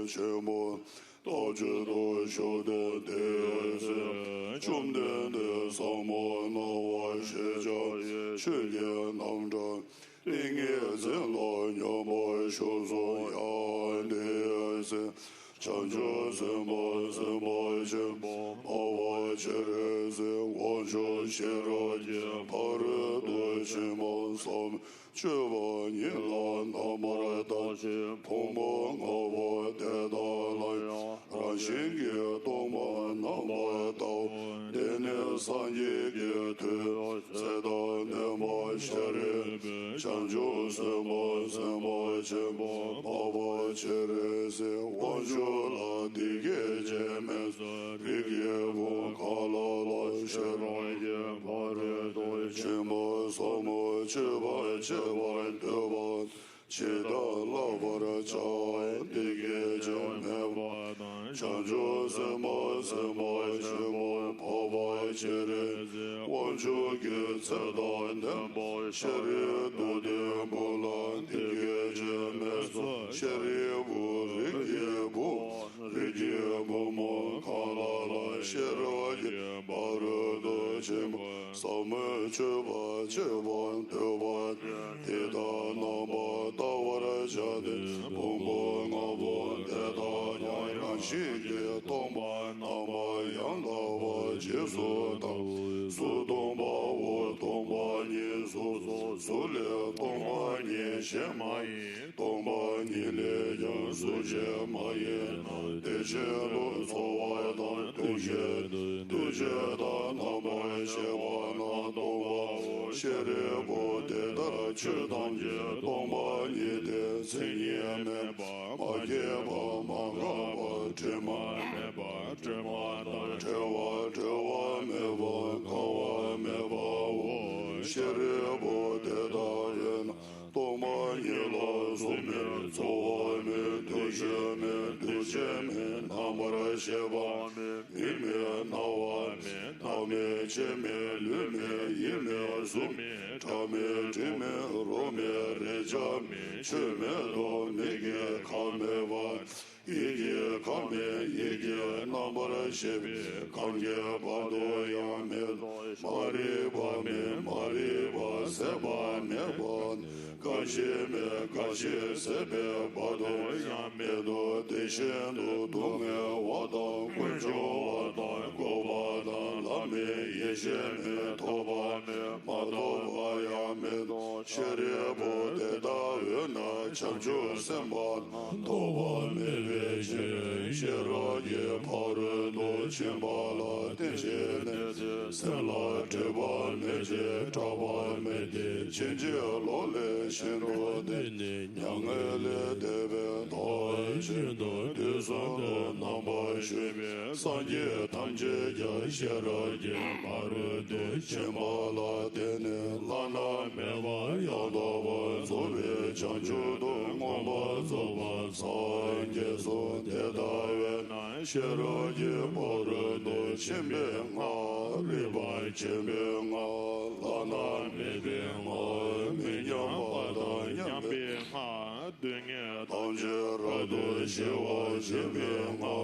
全部道之道修的德是穷的的萨摩那瓦是教去年当着灵业自来要么修所要的是长久什么什么什么我确认是我说写了把人多什么什么却把你来那么大些碰碰我得到了让心给多么那么到连年三夜给退再到那么些人长久什么什么什么我确认是我说la dige jemes dige bu kala la şeroye pare doy çemo somo çeba çeba deva çeda la bara çay dige jeme çanjo sema sema çemo pava çere wanjo ge çeda ne şere dode bola dige jemes şere bu dige bu Rigi Momo Kalala Shiragi Barudo Chim Sama Chuba Chuban Tuban Tita Nama Tawara Jadi Bumbo Ngabo Teta Yayan Shigi Tomba Nama Yandawa Jisu Tam Sudomba Wo Tomba Ni Su Sule Tomba Ni Shemai Tomba Ni Le Yang Su Shemai Dejelo Sovadan Duje da Nama Shevana Doma Sherebo Deda Chudanje Doma Nide Sinyeme Mageba Magaba Jema Meba Jema Jewa Jewa Meba Kawa Meba Sherebo Deda Yen Doma Nila Sume Soame Dujeme Namara Sheva Ime Nawa Name Cheme Lume Ime Sume Tame Jime Rome Rejame Cheme Do Mege Kameva Ige Kame Ige Namara Sheve Kange Bado Yame Mariba Me Mariba Seba Meban Kashime Kashi Sebe Bado Yame Do Deshendo Dume Wada Kunjo Wada Govada Lame Yesheme Tobame Madova Yame Do Sherebo Deda Yuna Chanju Semban Toba Meveche Sherage Paru Do Chimbala Tenshene Sela Jeba Meje Taba Mede Chinje Lole Shendo Dene Nyangele Deve Toy Shendo Desondo Namba Shebe Sanje Tanje Ya Sherage Paru Do Chimbala Dene Lana Meva Yadava Zobe Chanju Do Ngomba Zoba Sanje So Dedave Na Sherage Paru Do Chimbe Nga Riba Chimbe Nga Lana Mebe Nga Minyamba Yambe Ha Dunge Tanjirado Shiva Shibe Ma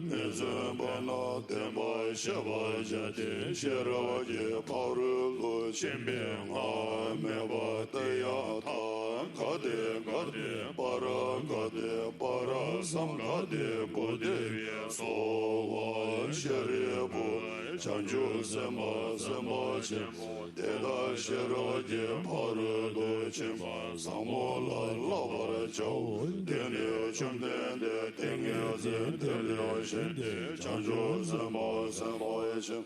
Mizembana Temba Shiva Jati Shiravaji Paru Shimbe Ma Meba Taya Ta Kade Kade Para Kade Para Sam Kade Bodhgaya Sova Shiribu Chanju Sema Sema Chimo Deda Shiravaji Paru Chimba Samola Lavara Chow Dene Chumdende Denge Zendele Shende Chanju Sema Sema Chim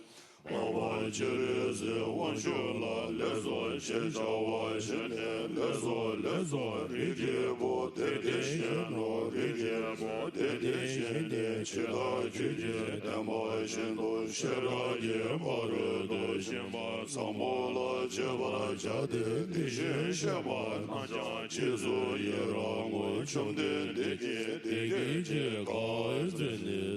Baba Chirizi Wanshula Lezo Shejawa Shene Lezo Rigi Bo Dede Sheno Rigi Bo Dede Shende Chida Juji Dema Shendo Shiragi Parudo Shimba Samola Jeva Jade Dishin Sheba Naja Chizu Yiramu Chumde Degi Degi Jika Zini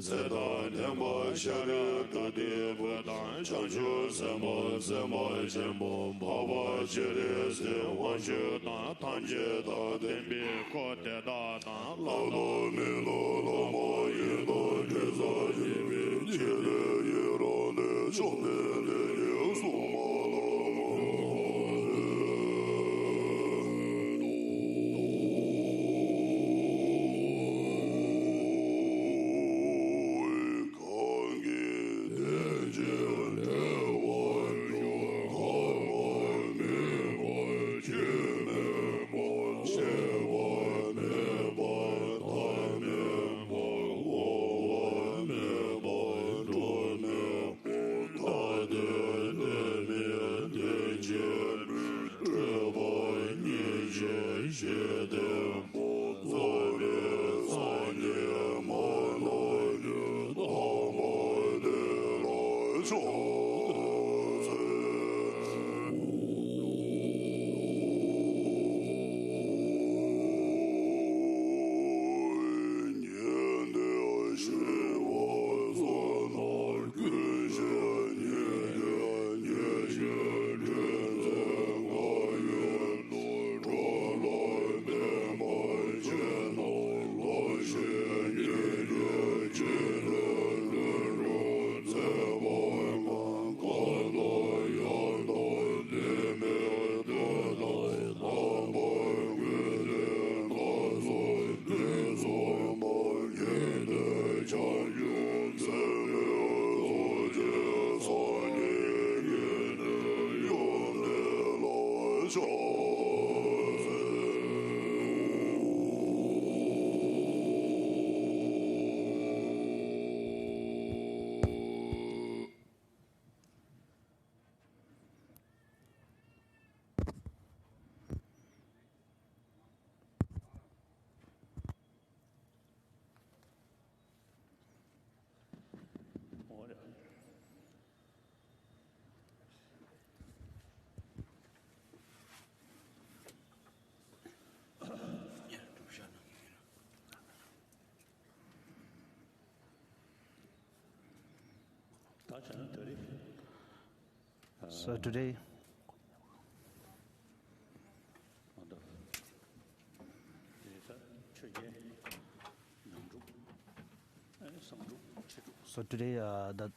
So today, the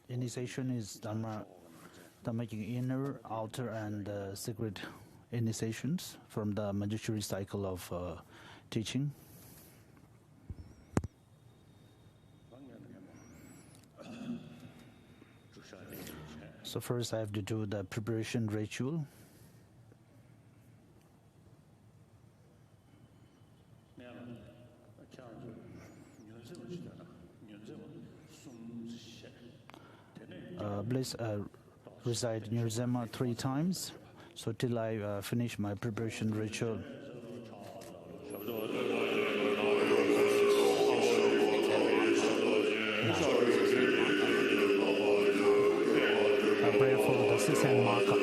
initiation is Dhamma making inner, outer, and secret initiations from the Manjushri Cycle of Teaching. So first I have to do the preparation ritual. Please recite Nirzema 3 times, so till I finish my preparation ritual. I pray for the 6th marker.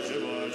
Shiva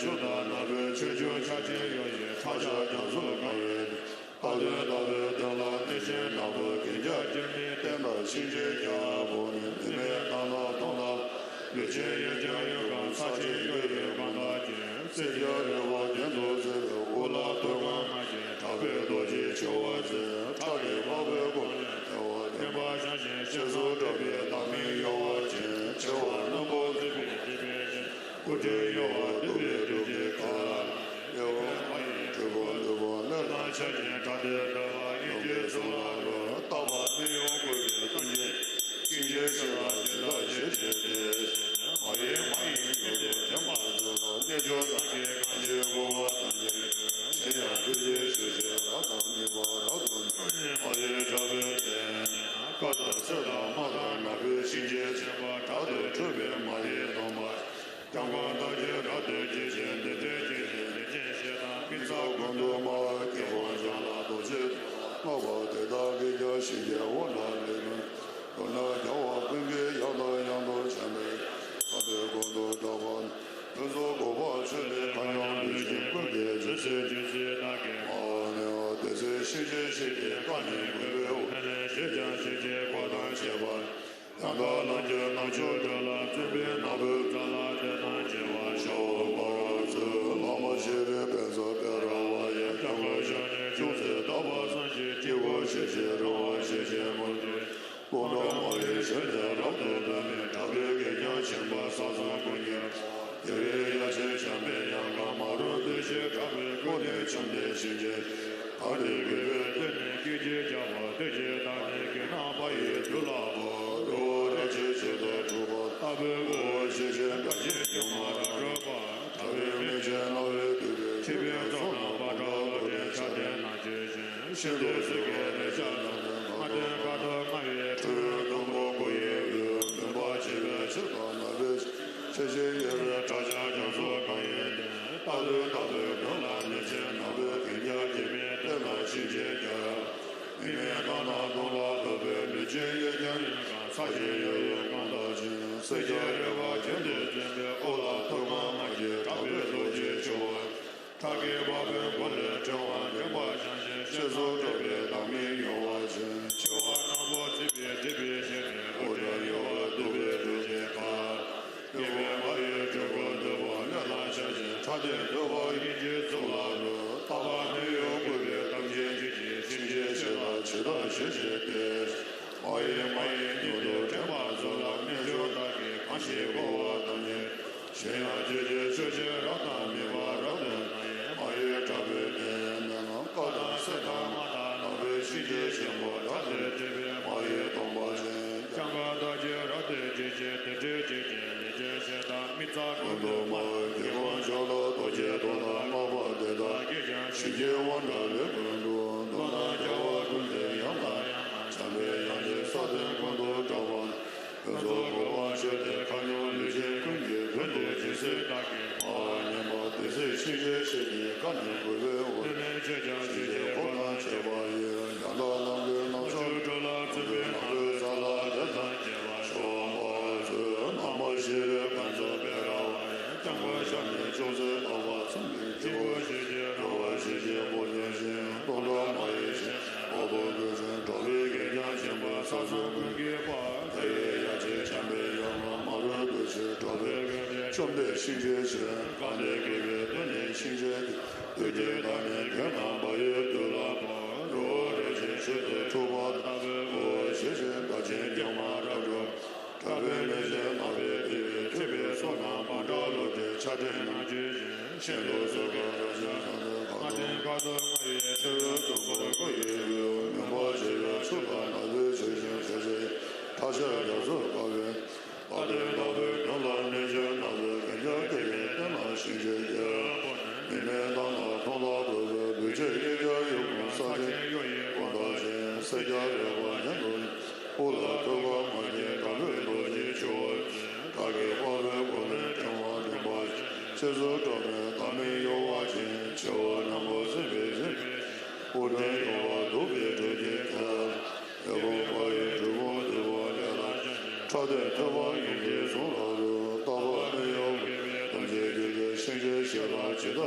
觉觉觉心觉学了觉的，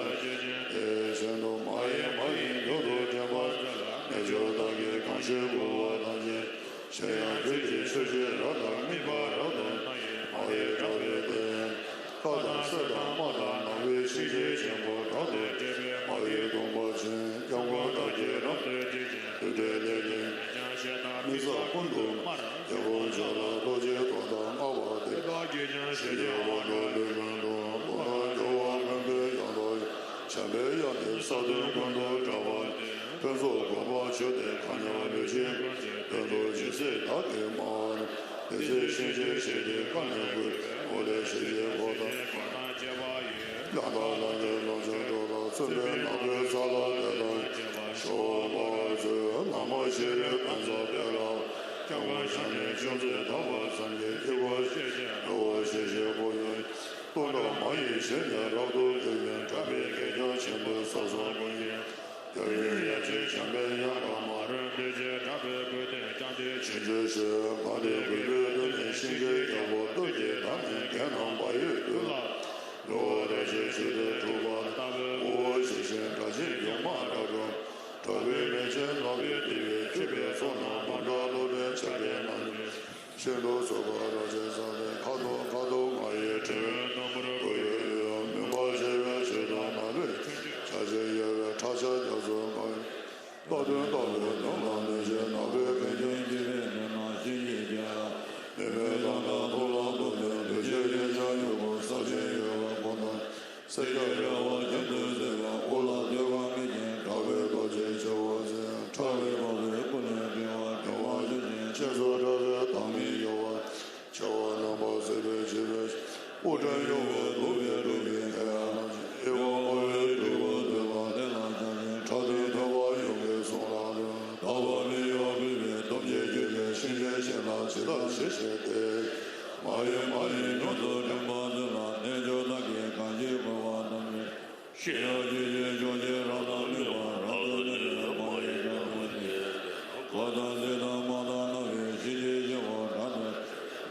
神都马也马也有多天吧，那就大概刚学过大概，谁呀最近学学绕道没把绕道，马也绕别的，高档色档马档那位心觉全部绕的，马也东过去，阳光大街绕，对对对对。没啥混动，要不叫了多街多大马瓦的，世界我这里更多，我那有我们的样子，前辈样的啥子更多着吧，跟说广播就得看着流行，更多就是大的嘛，那些世界看着会，我的世界我的，两大两的老家多了，这边那边啥了的了，说吧这那么些人看着别了。叫我上面就是到我上面给我谢谢，我谢谢我愿，多到满意现在老多有缘，特别给了前辈少少关系，有人也去前辈呀，干嘛人这些特别不得讲的，其实是把的规律的内心给要我都给他们给能把也对了，我的谢谢的主吧，我谢谢他心有马道中。特别没钱，特别地位，特别说那帮着路的前边那里，先都说过了这上的，卡多我也知，我也明白这个是到哪里，查些也查些叫做我，到能那些那边北京这边那些也家，那边那多老多的，有些也家有我少些有我不能，谁家有我就都这个，我老地方没见。就我这样，超越我的不能给我，给我之前先说这个当面有我，叫我能把随便随便，我真有我路边开啊，给我对我对我的老家人，朝廷对我有没送老的，到我没有对面东街就街，新街县了，知道谢谢的，马爷牛头正把子了，那就那给感谢我我他们，谢谢姐姐兄弟让他们我。我当时他妈的那个姐姐叫我啥子，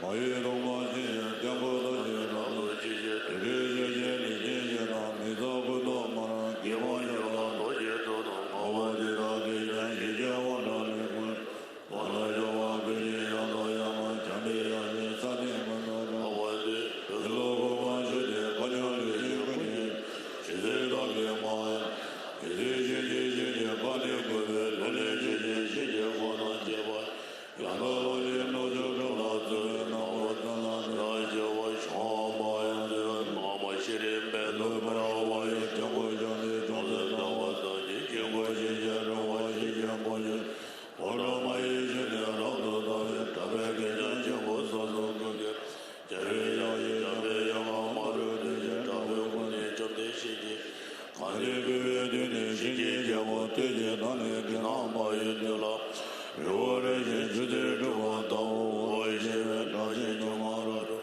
马爷东马姐姐，两个都姐啥子，姐姐你姐姐那没找不到嘛，给我一个多姐找到，我知道给人姐姐我那里混，我那叫我给你让到让我家里让你3天半到着，我的一路不管是的，我娘的一个你，现在大给妈，姐姐把你过来，来姐姐我那结婚，让到老爷老就找老子，那我那叫我上马呀的，那么些人白都不让我也叫我叫你种子，让我自己结婚谢谢让我谢谢我也，我让马爷谢谢老子大爷，这边给人结婚说个的，这边要也这边要马着的些，这边我的整的谢谢。看你个月的你心情叫我对接那里给那马也的了，如果这些直接给我到我一些人找钱就马着着，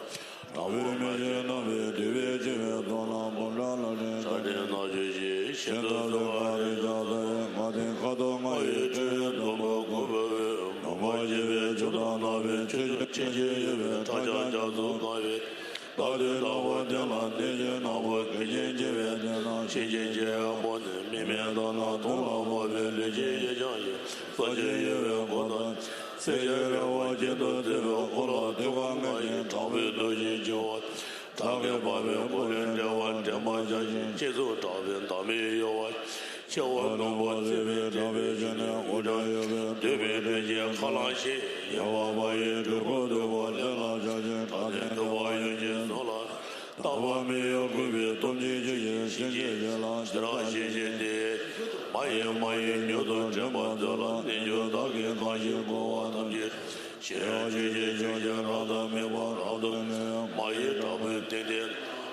那边没钱那边对面这边做那不让了人，这点那这些现在是我的家的，我的好多我也这些多么过不了，那我这边就到那边去，亲戚这边他家叫做高原。到底到我的那年纪，那我跟人这边的那亲戚结婚的，明明到那东老我的日记也讲也，所以也为我的，谁也让我见到这个我老对方我也常为都是叫，他给把别不人这我这么相信，接受照片他没有我。叫我弄我这边这边现在我这有个对面这些哈拉西，要我也对我对我这老家人，他天对我有些说了，大我没有规避，东西这些谢谢了，知道谢谢你，马爷牛头这么走了，你就打给他一个我同学，谢谢让他没我让他马爷找回天天。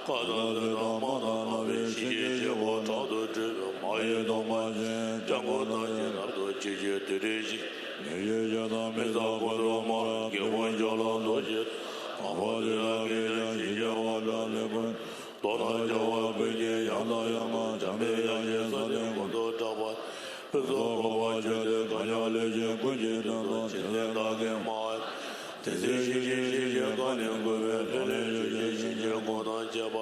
看到的那马达那边，谢谢我找到这个马爷东马街，讲过那些那个姐姐对对起，爷爷叫他没找过多马，给我叫了多些，我这个给人谢谢我这里滚，多大叫我回去养到养嘛，前面养些3天我都找完，不说我觉得看下那些规矩等等，今天打给马。谢谢，过年过月，人人谢谢我当结巴，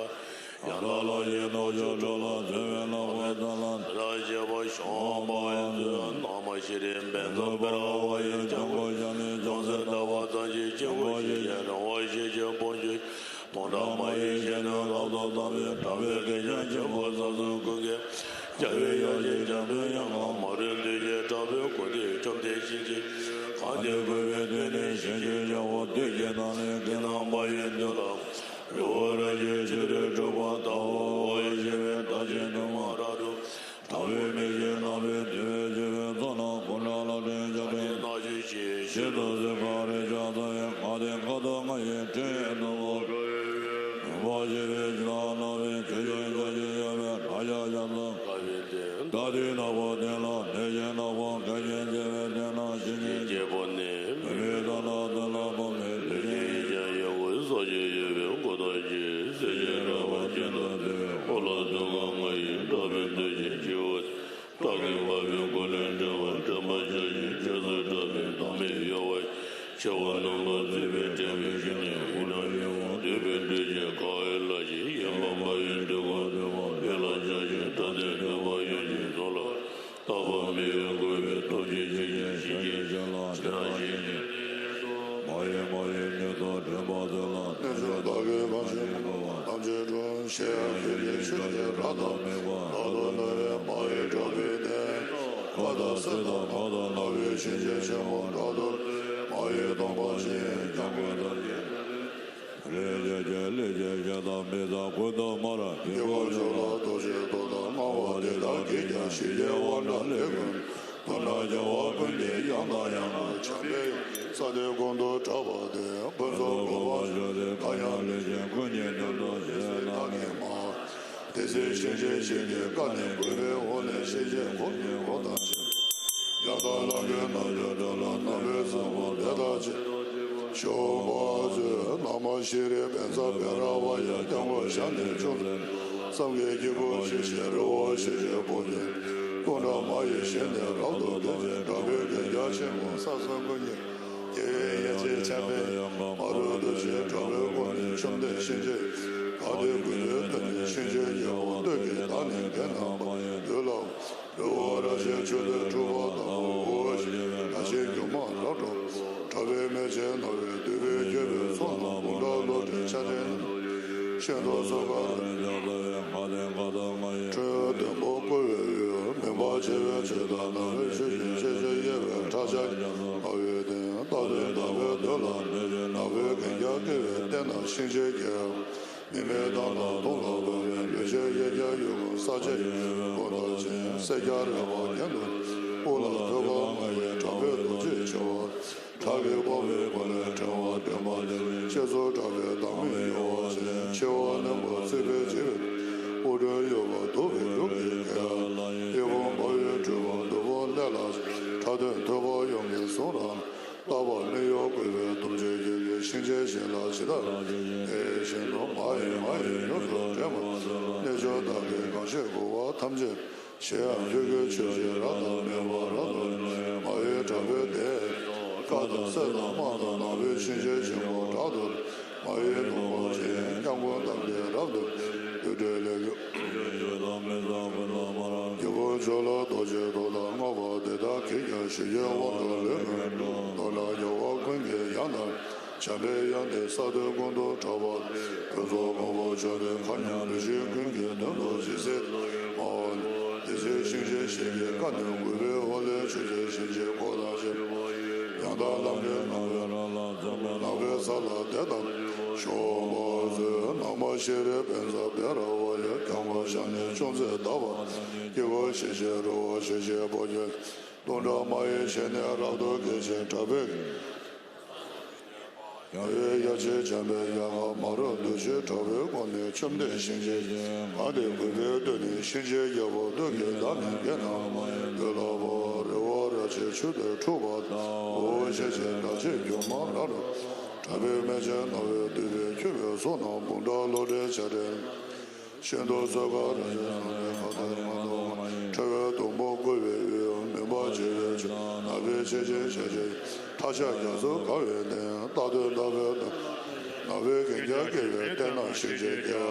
Nave Kenya Kele Tena Shijaya,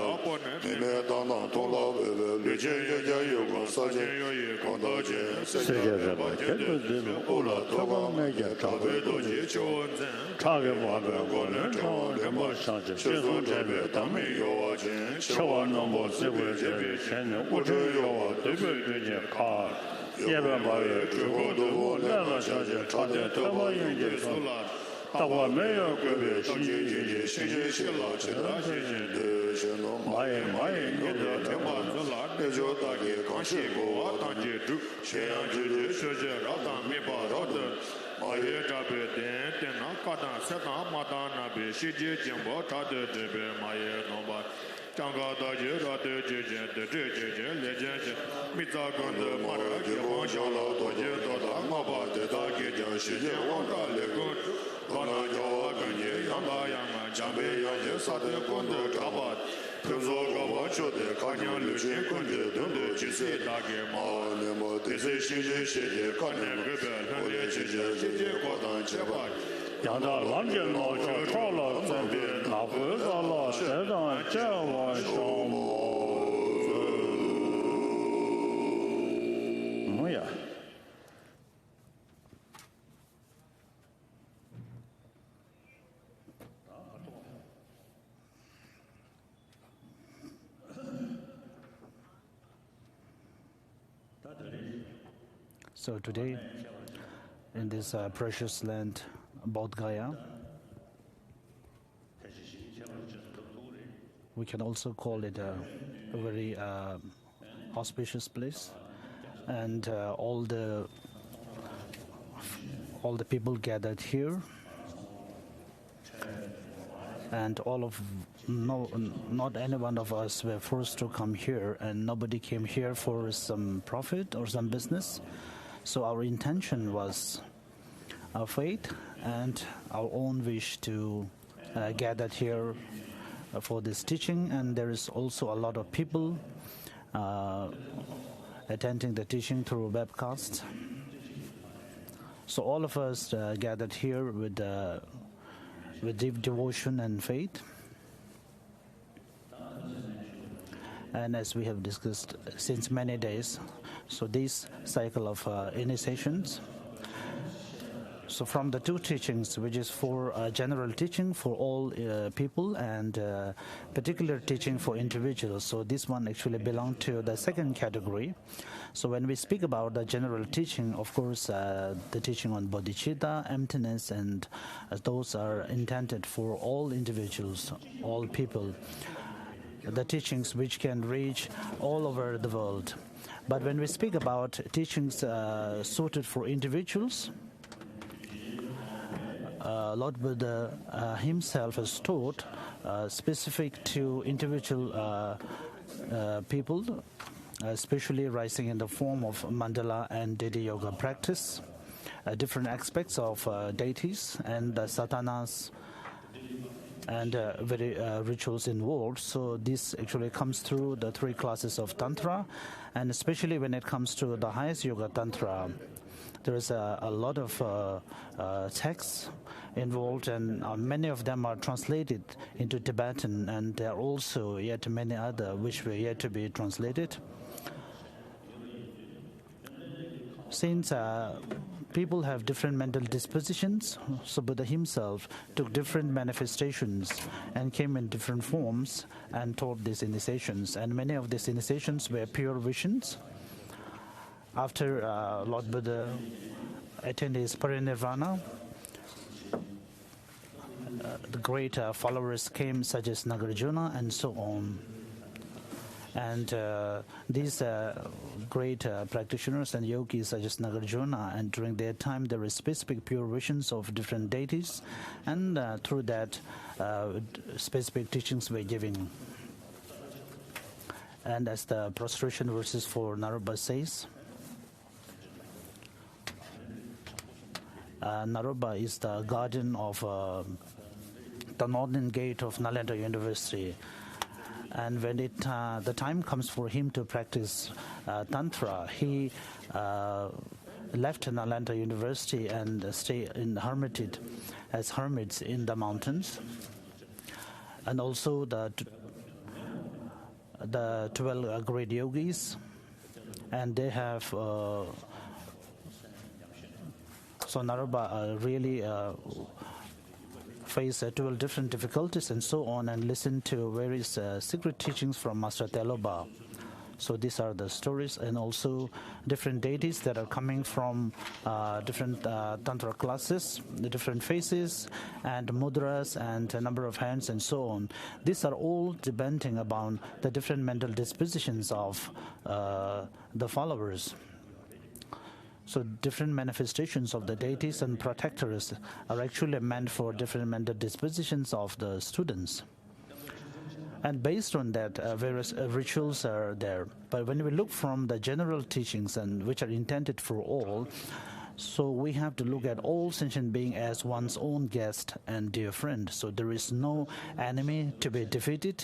Nene Dana Tola Vele, Lujen Yoga Saje, Kondaje, Sejaraba Ketudim Ula Toba Mega Tabe Doji Tage Wabe Gole Rema Shanje Shizun Jebe Tami Yoa Shawa Nombo Sewe Jebe Shen Uju Yoa Debe Duje Ka Yebe Baye Chugo Dubo Nela Shanje Chade Toba Yenge Sula Tawa Meyo Kwebe Shiji Yiji Shiji Shila Chida Shiji Maye Nyoda Tema Zula Nejo Dagi Kanshi Goa Tanji Du Sheyan Jiji Shoje Rata Miba Rata Maye Jabe Den Tena Kata Seta Mata Nabe Shiji Jimbo Tade Debe Maye Nomba Changa Daji Rate Jiji Dede Jiji Lejeje Mita Gunda Mara Jibon Shala Doji Doda Maba Deda Gija Shiji Wanda Legun Gana Jawa Ganye Yamba Yama Jambe Yaje Sade Kundu Jabat Tuzo Gawa Chode Kanya Luchi Kundu Dundu Jisi Dage Ma Nemo Disi Shiji Shiji Kanya Gubel Hende Shiji Shiji Kodan Chebat Yanda Lamje Lo Che Chola Zambi Na Hu Zala Shedan Jawa Shomo Oh yeah. So today, in this precious land, Bodhgaya, we can also call it a very auspicious place, and all the people gathered here, and not any one of us were forced to come here, and nobody came here for some profit or some business. So our intention was our faith and our own wish to gather here for this teaching, and there is also a lot of people attending the teaching through webcast. So all of us gathered here with deep devotion and faith. And as we have discussed since many days, so this cycle of initiations. So from the two teachings, which is for general teaching for all people and particular teaching for individuals. So this one actually belongs to the second category. So when we speak about the general teaching, of course, the teaching on bodhicitta, emptiness, and those are intended for all individuals, all people. The teachings which can reach all over the world. But when we speak about teachings suited for individuals, Lord Buddha himself has taught specific to individual people, especially rising in the form of mandala and deity yoga practice, different aspects of deities and satanas, and very rituals involved. So this actually comes through the three classes of Tantra, and especially when it comes to the highest Yoga Tantra, there is a lot of texts involved, and many of them are translated into Tibetan, and there are also yet many other which were yet to be translated. Since people have different mental dispositions, so Buddha himself took different manifestations and came in different forms and taught these initiations. And many of these initiations were pure visions. After Lord Buddha attained his parinirvana, the great followers came, such as Nagarjuna and so on. And these great practitioners and yogis such as Nagarjuna, and during their time there were specific pure visions of different deities, and through that specific teachings were given. And as the prostration verses for Naropa says, Naropa is the guardian of the northern gate of Nalanda University. And when the time comes for him to practice Tantra, he left Nalanda University and stay in hermited as hermits in the mountains. and also the 12 great yogis, and they have so Naraba really face 12 different difficulties and so on, and listen to various secret teachings from Master Teloba. So these are the stories, and also different deities that are coming from different tantra classes, the different faces and mudras and a number of hands and so on. These are all depending upon the different mental dispositions of the followers. So different manifestations of the deities and protectors are actually meant for different mental dispositions of the students. And based on that, various rituals are there. But when we look from the general teachings, and which are intended for all, so we have to look at all sentient being as one's own guest and dear friend. So there is no enemy to be defeated.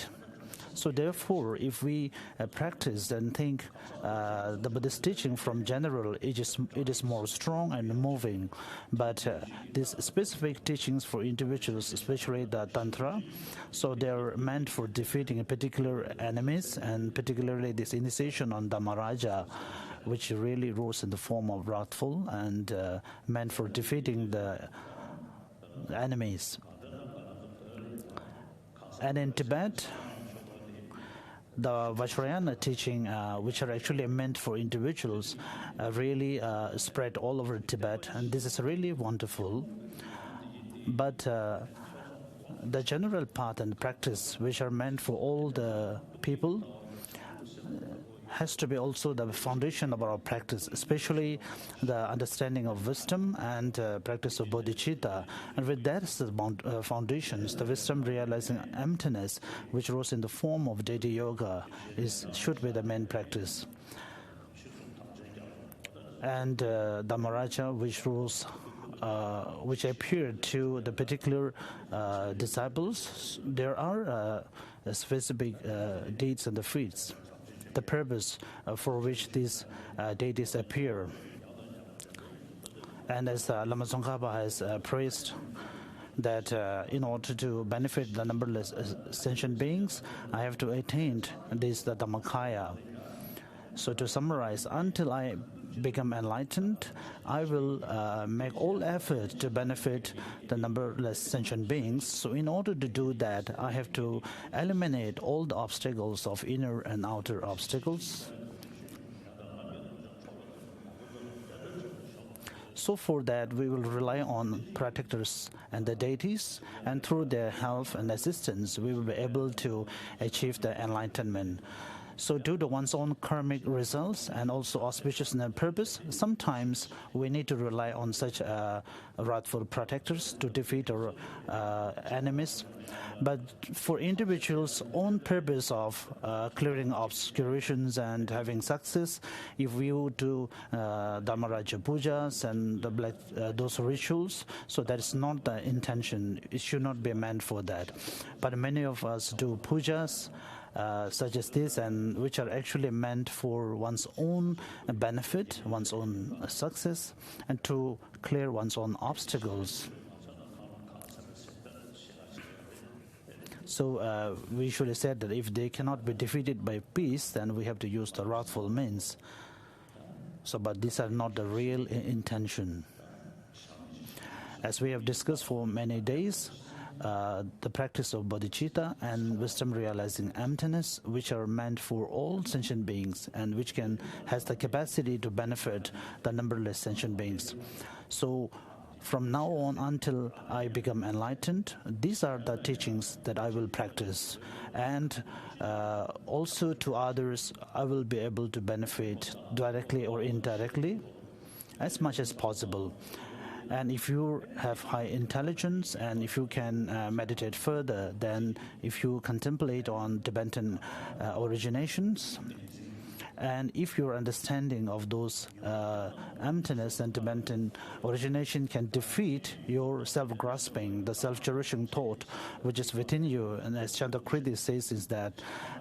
So therefore, if we practice and think the Buddhist teaching from general, it is more strong and moving. But these specific teachings for individuals, especially the Tantra, so they are meant for defeating particular enemies, and particularly this initiation on Dhammaraja, which really rose in the form of wrathful and meant for defeating the enemies. And in Tibet, the Vajrayana teaching, which are actually meant for individuals, really spread all over Tibet, and this is really wonderful. But the general path and practice, which are meant for all the people, has to be also the foundation of our practice, especially the understanding of wisdom and practice of bodhicitta. And with that as the foundations, the wisdom realizing emptiness, which rose in the form of deity yoga, should be the main practice. And Dhammaraja, which rose, which appeared to the particular disciples, there are specific deeds and the feats, the purpose for which these deities appear. And as Lama Tsongkhapa has praised, that in order to benefit the numberless sentient beings, I have to attain this the Dhammakaya. So to summarize, until I become enlightened, I will make all effort to benefit the numberless sentient beings. So in order to do that, I have to eliminate all the obstacles of inner and outer obstacles. So for that, we will rely on protectors and the deities, and through their help and assistance, we will be able to achieve the enlightenment. So due to one's own karmic results and also auspiciousness and purpose, sometimes we need to rely on such wrathful protectors to defeat our enemies. But for individuals' own purpose of clearing obscurations and having success, if we do Dhammaraja pujas and those rituals, so that is not the intention. It should not be meant for that. But many of us do pujas such as this, and which are actually meant for one's own benefit, one's own success, and to clear one's own obstacles. So we should have said that if they cannot be defeated by peace, then we have to use the wrathful means. So, but these are not the real intention. As we have discussed for many days, the practice of bodhicitta and wisdom realizing emptiness, which are meant for all sentient beings and which has the capacity to benefit the numberless sentient beings. So from now on until I become enlightened, these are the teachings that I will practice, and also to others I will be able to benefit directly or indirectly as much as possible. And if you have high intelligence and if you can meditate further, then if you contemplate on Tibetan originations, and if your understanding of those emptiness and Tibetan origination can defeat your self-grasping, the self-cherishing thought which is within you, and as Chandrakriti says, is that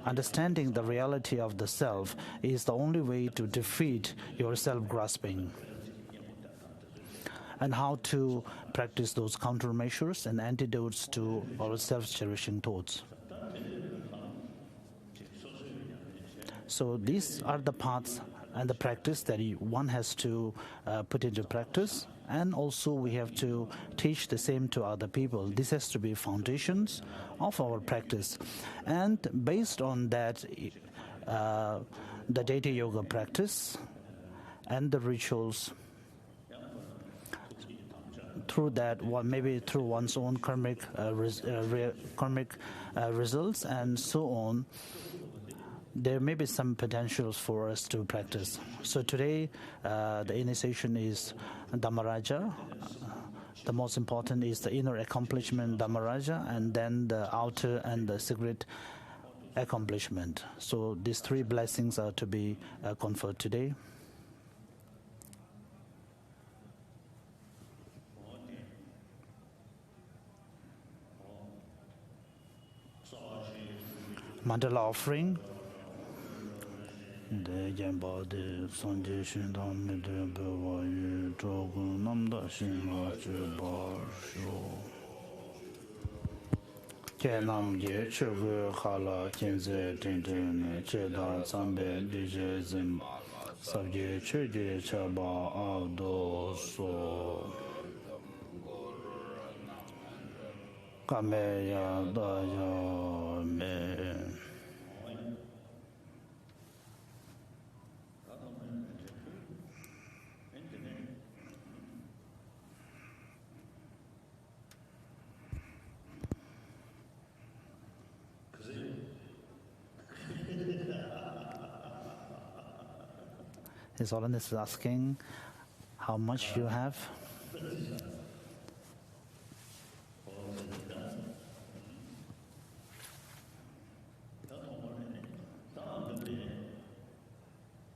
understanding the reality of the self is the only way to defeat your self-grasping. and how to practice those countermeasures and antidotes to our self-cherishing thoughts. So these are the paths and the practice that one has to put into practice, and also we have to teach the same to other people. This has to be foundations of our practice, and based on that, the Data Yoga practice and the rituals. Through that, maybe through one's own karmic results and so on, there may be some potentials for us to practice. So today, the initiation is Dhammaraja. The most important is the inner accomplishment, Dhammaraja, and then the outer and the secret accomplishment. So these three blessings are to be conferred today. Mandala offering. De Jamba de Sanje Shindam de Bewayu Drogun Namda Shima Chubar Sho Kenam Ye Chugu Khala Kinze Tintin Cheda Zambe Dije Zim Sabje Chuje Chaba Avdo So Kameya Daya Me. His Holiness is asking how much you have.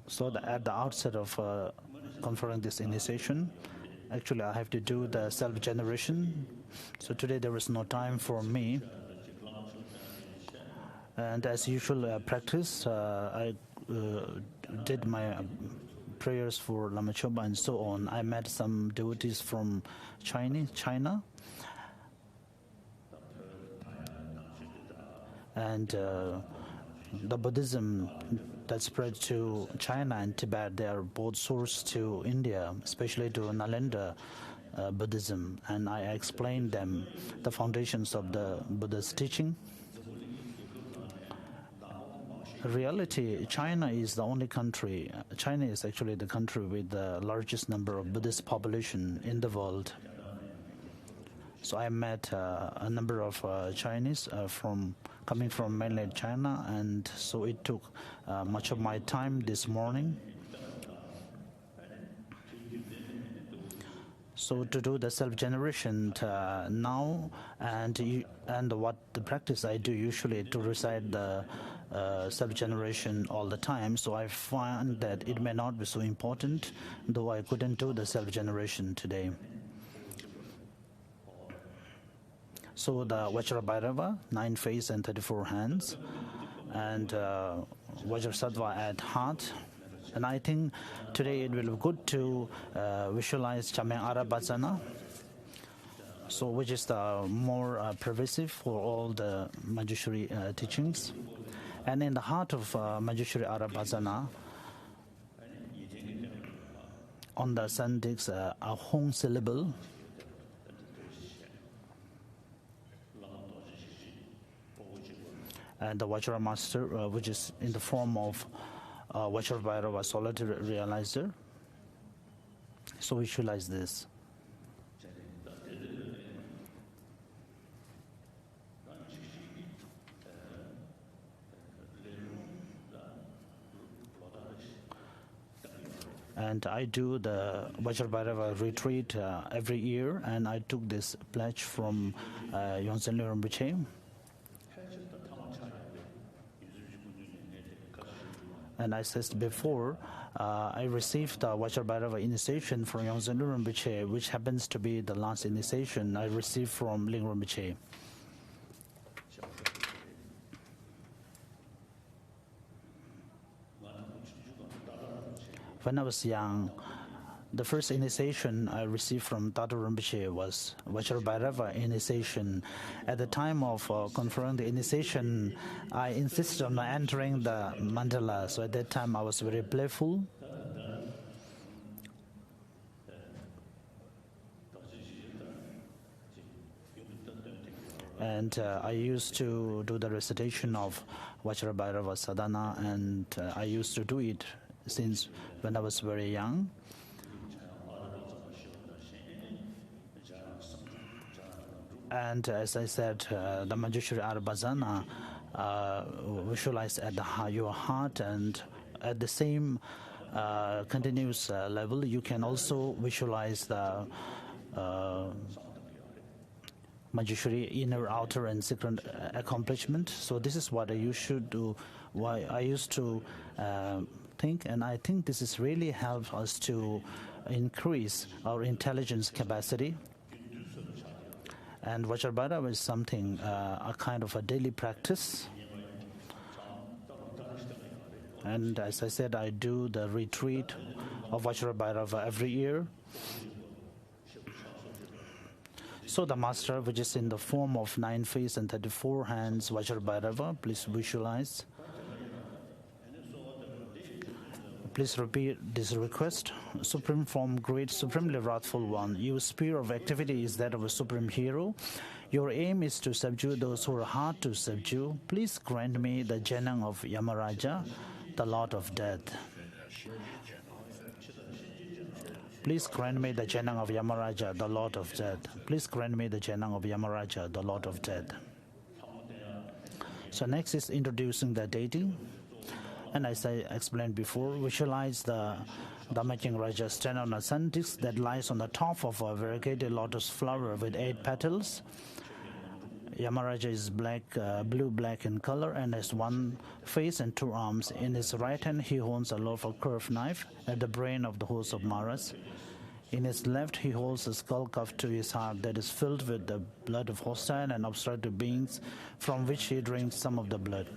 So at the outset of conferring this initiation, actually I have to do the self-generation. So today there is no time for me. And as usual practice, I did my prayers for Lama Choba and so on. I met some devotees from China. And the Buddhism that spread to China and Tibet, they are both sourced to India, especially to Nalanda Buddhism. And I explained them the foundations of the Buddha's teaching. In reality, China is the only country, China is actually the country with the largest number of Buddhist population in the world. So I met a number of Chinese coming from mainland China, and so it took much of my time this morning. So to do the self-generation now, and what the practice I do usually to recite the self-generation all the time, so I find that it may not be so important, though I couldn't do the self-generation today. So the Vajrabhairava, 9 face and 34 hands, and Vajrasattva at heart. And I think today it will be good to visualize Chameng Arabhajana, so which is the more pervasive for all the Manjushri teachings. And in the heart of Manjushri Arabhajana, on the sandix, a Hong syllable. And the Vajra Master, which is in the form of Vajrabhairava, solitary realizer. So visualize this. And I do the Vajrabhairava retreat every year, and I took this pledge from Yongsen Lö Rinpoche. And I said before, I received the Vajrabhairava initiation from Yongsen Lö Rinpoche, which happens to be the last initiation I received from Ling Rinpoche. When I was young, the first initiation I received from Tatu Rinpoche was Vajrabhairava initiation. At the time of conferring the initiation, I insisted on entering the mandala. So at that time, I was very playful. And I used to do the recitation of Vajrabhairava sadhana, and I used to do it since when I was very young. And as I said, the Manjushri Arabhajana visualized at your heart, and at the same continuous level, you can also visualize the Manjushri inner, outer, and secret accomplishment. So this is what I used to do. Why I used to think, and I think this is really helps us to increase our intelligence capacity. And Vajrabhairava is something, a kind of a daily practice. And as I said, I do the retreat of Vajrabhairava every year. So the master, which is in the form of 9 faces and 34 hands, Vajrabhairava, please visualize. Please repeat this request. Supreme Form, Great, Supremely Wrathful One, your sphere of activity is that of a Supreme Hero. Your aim is to subdue those who are hard to subdue. Please grant me the Janang of Yamaraja, the Lord of Death. Please grant me the Janang of Yamaraja, the Lord of Death. Please grant me the Janang of Yamaraja, the Lord of Death. So next is introducing the deity. And as I explained before, visualize the Dhamma Raja stand on a sun disk that lies on the top of a variegated lotus flower with 8 petals. Yamaraja is blue-black in color and has 1 face and 2 arms. In his right hand, he holds a lawful curved knife at the brain of the host of Maras. In his left, he holds a skull cuffed to his heart that is filled with the blood of hostile and obstructive beings, from which he drinks some of the blood.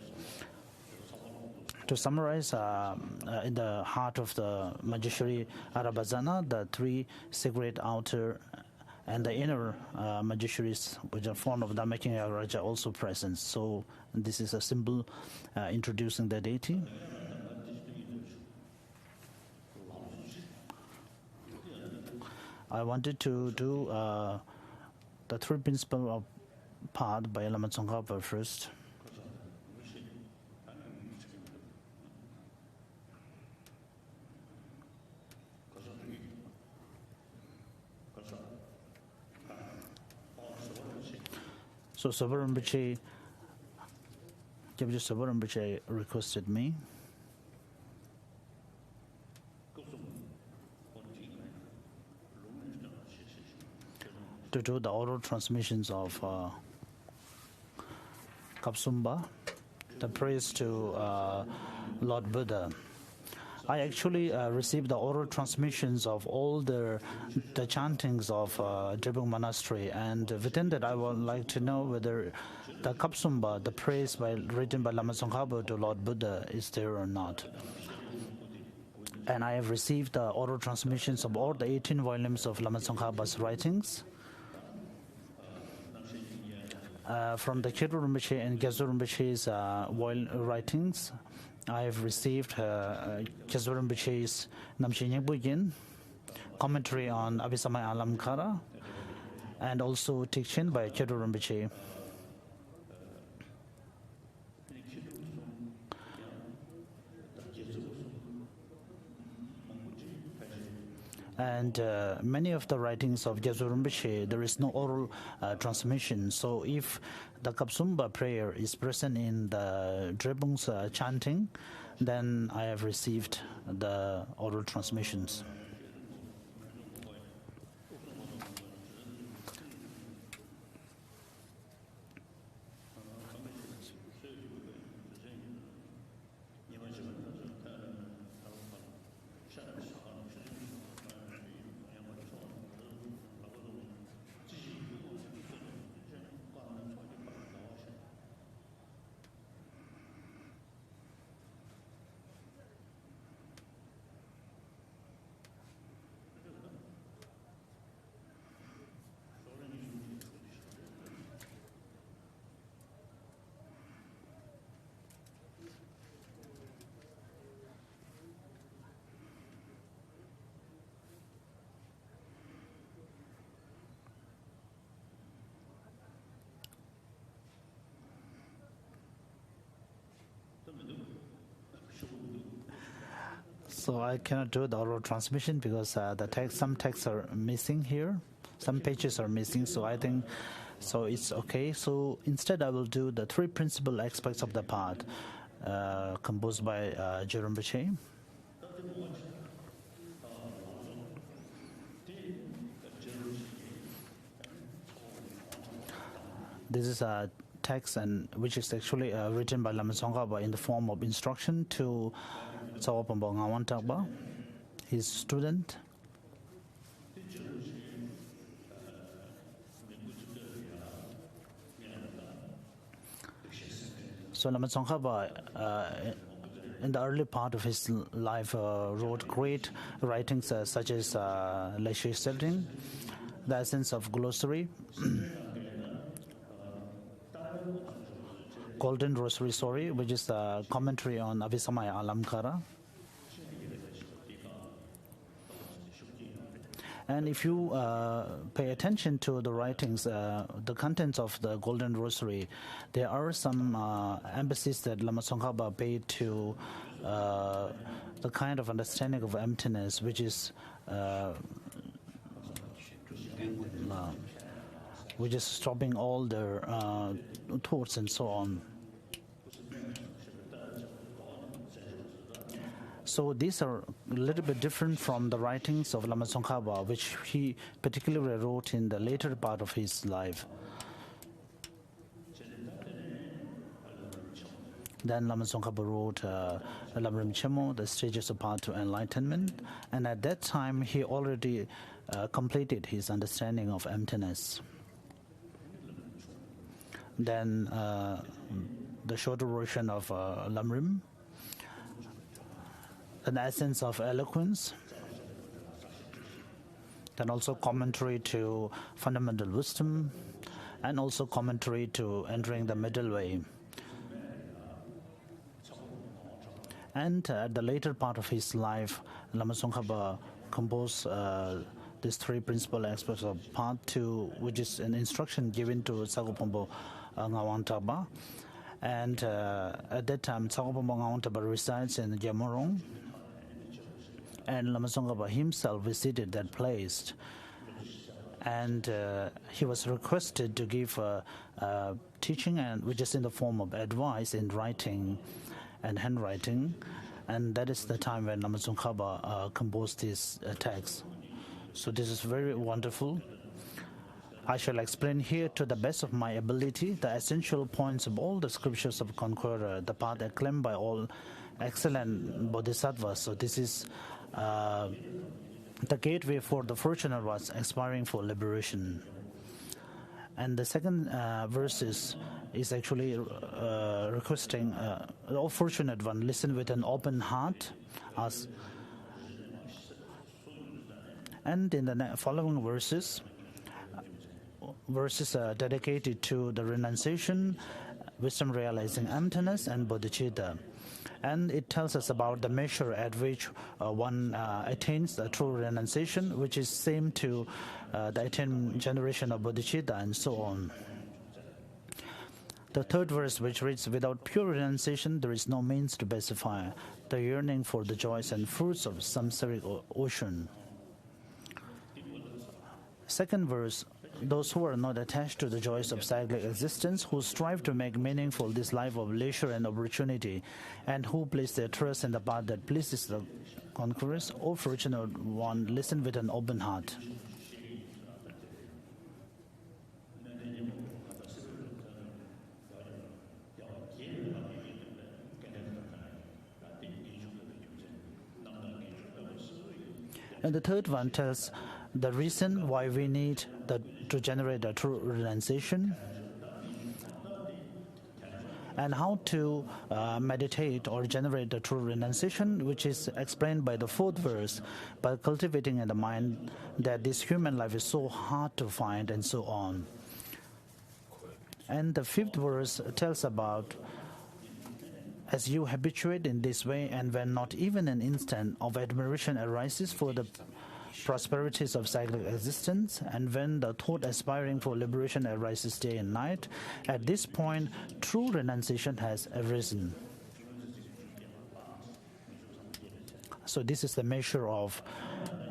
To summarize, in the heart of the Manjushri Arabhajana, the 3 secret outer and the inner Manjushris, which are form of Dhamma Raja, also present. So this is a symbol introducing the deity. I wanted to do the 3 principles of part by Lama Tsongkhapa first. So Sopa Rinpoche, Kyabje Sopa Rinpoche requested me to do the oral transmissions of Kapsumba, the praise to Lord Buddha. I actually received the oral transmissions of all the chantings of Dribung Monastery, and within that I would like to know whether the Kapsumba, the praise written by Lama Tsongkhapa to Lord Buddha, is there or not. And I have received the oral transmissions of all the 18 volumes of Lama Tsongkhapa's writings. From the Khyentse Rinpoche and Gyaltsen Rinpoche's writings, I have received Gyaltsen Rinpoche's Namche Nyingpo Yin, commentary on Abhisamaya Alamkara, and also teaching by Khyentse Rinpoche. And many of the writings of Gyaltsen Rinpoche, there is no oral transmission. So if the Kapsumba prayer is present in the Dribung's chanting, then I have received the oral transmissions. So I cannot do the oral transmission because some texts are missing here, some pages are missing. So I think it's okay. So instead, I will do the three principal aspects of the path, composed by Jerome Bichet. This is a text and which is actually written by Lama Tsongkhapa in the form of instruction to Tsawapambo Ngawantagpa, his student. So Lama Tsongkhapa, in the early part of his life, wrote great writings such as Leisure Setting, The Essence of Glossary, Golden Rosary Story, which is a commentary on Avisamaya Alamkara. And if you pay attention to the writings, the contents of the Golden Rosary, there are some emphasis that Lama Tsongkhapa paid to the kind of understanding of emptiness, which is stopping all their thoughts and so on. So these are a little bit different from the writings of Lama Tsongkhapa, which he particularly wrote in the later part of his life. Then Lama Tsongkhapa wrote Lamrim Chemo, The Stages of Path to Enlightenment, and at that time he already completed his understanding of emptiness. Then the shorter version of Lamrim, An Essence of Eloquence, then also commentary to Fundamental Wisdom, and also commentary to Entering the Middle Way. And at the later part of his life, Lama Tsongkhapa composed these three principal aspects of Path to, which is an instruction given to Tsagopombo Ngawantagpa. And at that time, Tsagopombo Ngawantagpa resides in Gyamorong, and Lama Tsongkhapa himself visited that place. And he was requested to give teaching, and which is in the form of advice in writing and handwriting. And that is the time when Lama Tsongkhapa composed this text. So this is very wonderful. I shall explain here to the best of my ability the essential points of all the scriptures of Conqueror, the path acclaimed by all excellent bodhisattvas. So this is the gateway for the fortunate ones aspiring for liberation. And the second verses is actually requesting the fortunate one, listen with an open heart. And in the following verses dedicated to the renunciation, wisdom realizing emptiness, and bodhicitta. And it tells us about the measure at which one attains the true renunciation, which is same to the attained generation of bodhicitta, and so on. The third verse, which reads, without pure renunciation, there is no means to pacify the yearning for the joys and fruits of samsaric ocean. Second verse, those who are not attached to the joys of cyclic existence, who strive to make meaningful this life of leisure and opportunity, and who place their trust in the path that pleases the conquerors, O fortunate one, listen with an open heart. And the third one tells the reason why we need to generate a true realization, and how to meditate or generate the true renunciation, which is explained by the fourth verse, by cultivating in the mind that this human life is so hard to find, and so on. And the fifth verse tells about, as you habituate in this way, and when not even an instant of admiration arises for the prosperities of cyclic existence, and when the thought aspiring for liberation arises day and night, at this point, true renunciation has arisen. So So this is the measure of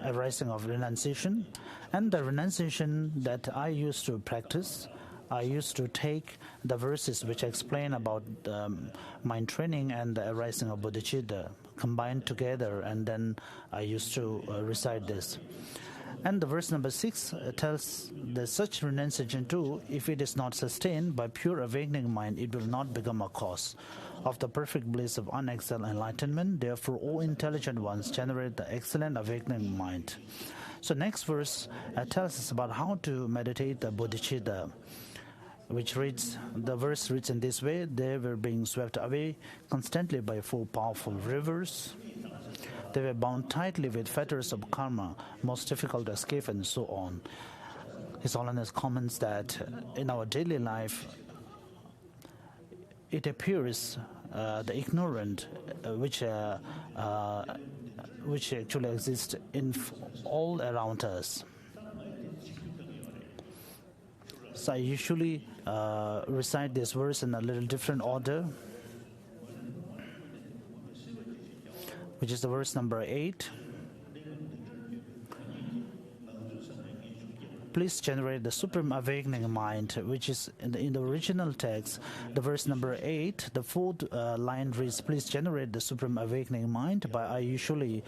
arising of renunciation. And the renunciation that I used to practice, I used to take the verses which explain about mind training and the arising of bodhicitta combined together, and then I used to recite this. And the verse number 6 tells that such renunciation too, if it is not sustained by pure awakening mind, it will not become a cause of the perfect bliss of unexcelled enlightenment. Therefore, all intelligent ones generate the excellent awakening mind. So next verse tells us about how to meditate the bodhicitta, which reads, the verse reads in this way: they were being swept away constantly by 4 powerful rivers. They were bound tightly with fetters of karma, most difficult to escape, and so on. His Holiness comments that in our daily life, it appears the ignorant, which actually exists in all around us. So I usually recite this verse in a little different order, which is the verse number 8. Please generate the supreme awakening mind, which is in the original text, the verse number 8, the 4th line reads, please generate the supreme awakening mind. But I usually,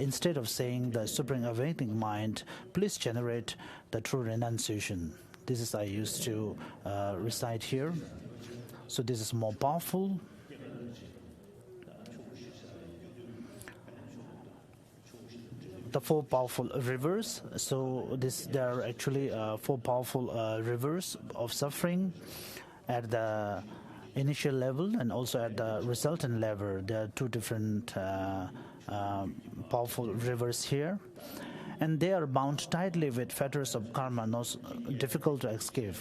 instead of saying the supreme awakening mind, please generate the true renunciation. This is I used to recite here. So this is more powerful. The 4 powerful rivers. So there are actually 4 powerful rivers of suffering at the initial level and also at the resultant level. There are 2 different powerful rivers here, and they are bound tightly with fetters of karma, most difficult to escape.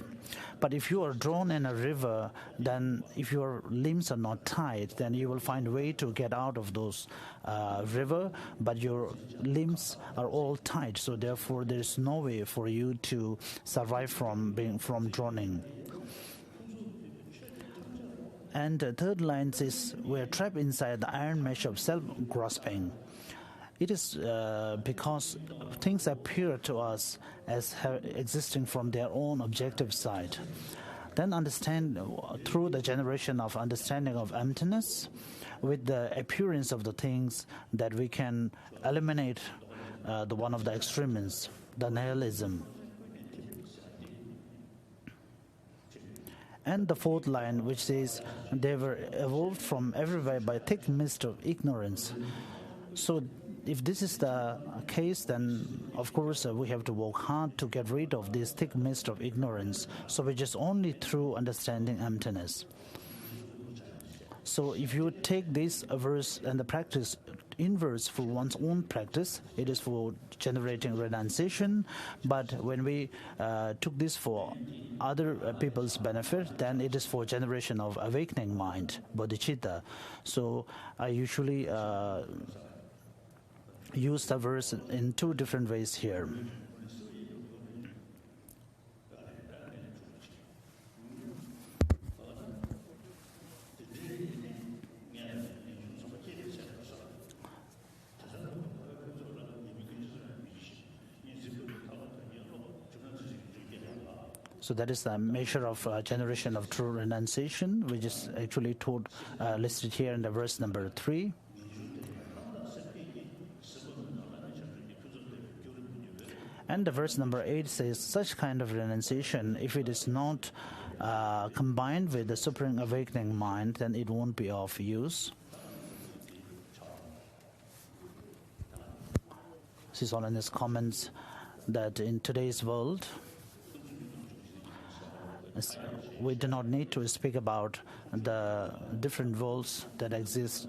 But if you are drawn in a river, then if your limbs are not tied, then you will find a way to get out of those river, but your limbs are all tied, so therefore there is no way for you to survive from drowning. And the 3rd line says, we are trapped inside the iron mesh of self-grasping. It is because things appear to us as existing from their own objective side. Then understand through the generation of understanding of emptiness, with the appearance of the things, that we can eliminate the one of the extremes, the nihilism. And the 4th line, which says, they were evolved from everywhere by thick mist of ignorance. So if this is the case, then of course we have to work hard to get rid of this thick mist of ignorance, so which is only through understanding emptiness. So if you take this verse and the practice inverse for one's own practice, it is for generating renunciation. But when we took this for other people's benefit, then it is for generation of awakening mind, bodhicitta. So I usually use the verse in 2 different ways here. So that is the measure of generation of true renunciation, which is actually listed here in the verse number 3. And the verse number 8 says, such kind of renunciation, if it is not combined with the supreme awakening mind, then it won't be of use. His Holiness comments that in today's world, we do not need to speak about the different worlds that exist,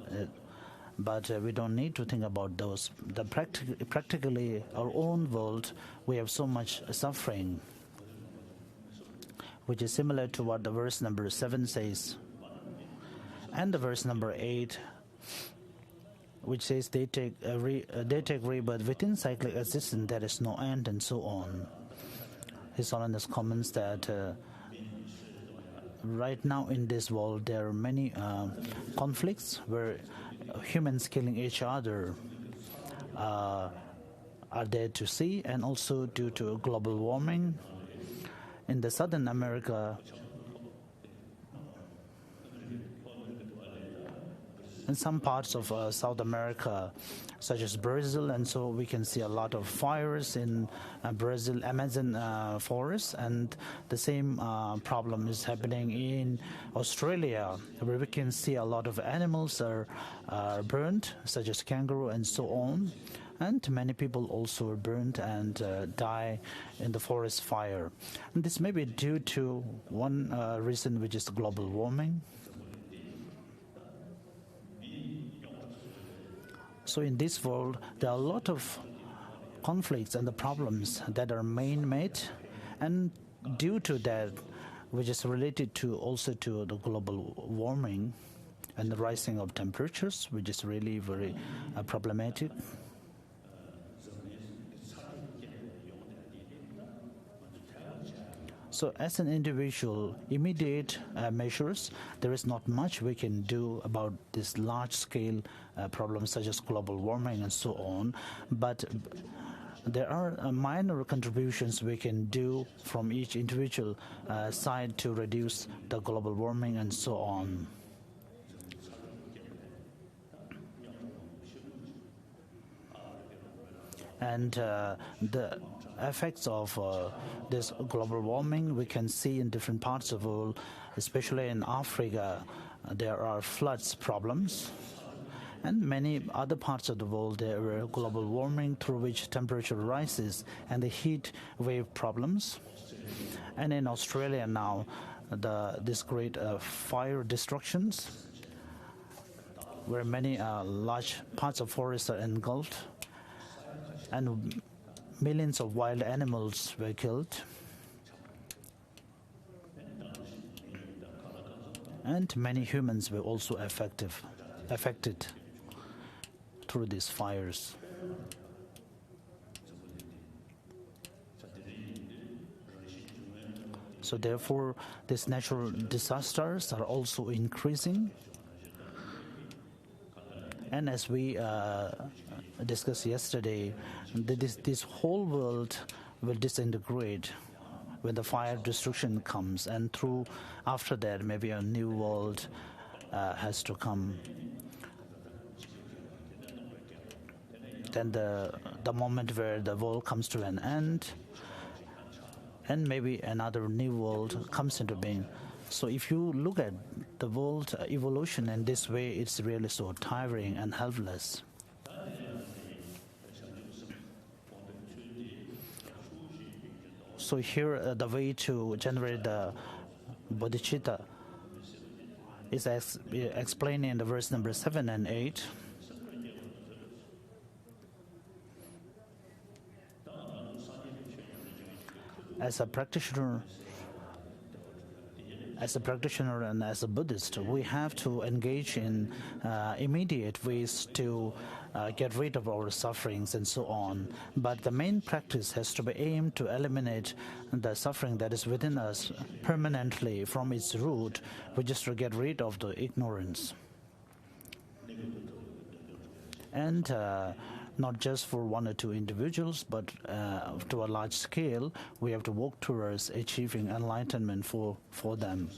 but we don't need to think about those. Practically, our own world, we have so much suffering, which is similar to what the verse number 7 says. And the verse number 8, which says they take rebirth within cyclic existence, there is no end, and so on. His Holiness comments that right now in this world there are many conflicts where humans killing each other are there to see, and also due to global warming. In the Southern America, in some parts of South America, such as Brazil, and so we can see a lot of fires in Brazil, Amazon forest, and the same problem is happening in Australia, where we can see a lot of animals are burnt, such as kangaroo and so on, and many people also are burnt and die in the forest fire. And this may be due to one reason, which is global warming. So in this world, there are a lot of conflicts and the problems that are man-made, and due to that, which is related to also to the global warming and the rising of temperatures, which is really very problematic. So as an individual, immediate measures, there is not much we can do about this large-scale problems such as global warming and so on, but there are minor contributions we can do from each individual side to reduce the global warming and so on. And the effects of this global warming we can see in different parts of the world, especially in Africa. There are floods problems, and many other parts of the world there are global warming through which temperature rises and the heat wave problems. And in Australia now, this great fire destructions, where many large parts of forests are engulfed, and millions of wild animals were killed. And many humans were also affected through these fires. So therefore, these natural disasters are also increasing. And as we discussed yesterday, this whole world will disintegrate when the fire destruction comes, and after that maybe a new world has to come. Then the moment where the world comes to an end, and maybe another new world comes into being. So if you look at the world evolution in this way, it's really so tiring and helpless. So here the way to generate the bodhicitta is explained in the verse number 7 and 8. As a practitioner and as a Buddhist, we have to engage in immediate ways to get rid of our sufferings and so on. But the main practice has to be aimed to eliminate the suffering that is within us permanently from its root, which is to get rid of the ignorance. And not just for one or two individuals, but to a large scale, we have to work towards achieving enlightenment for them.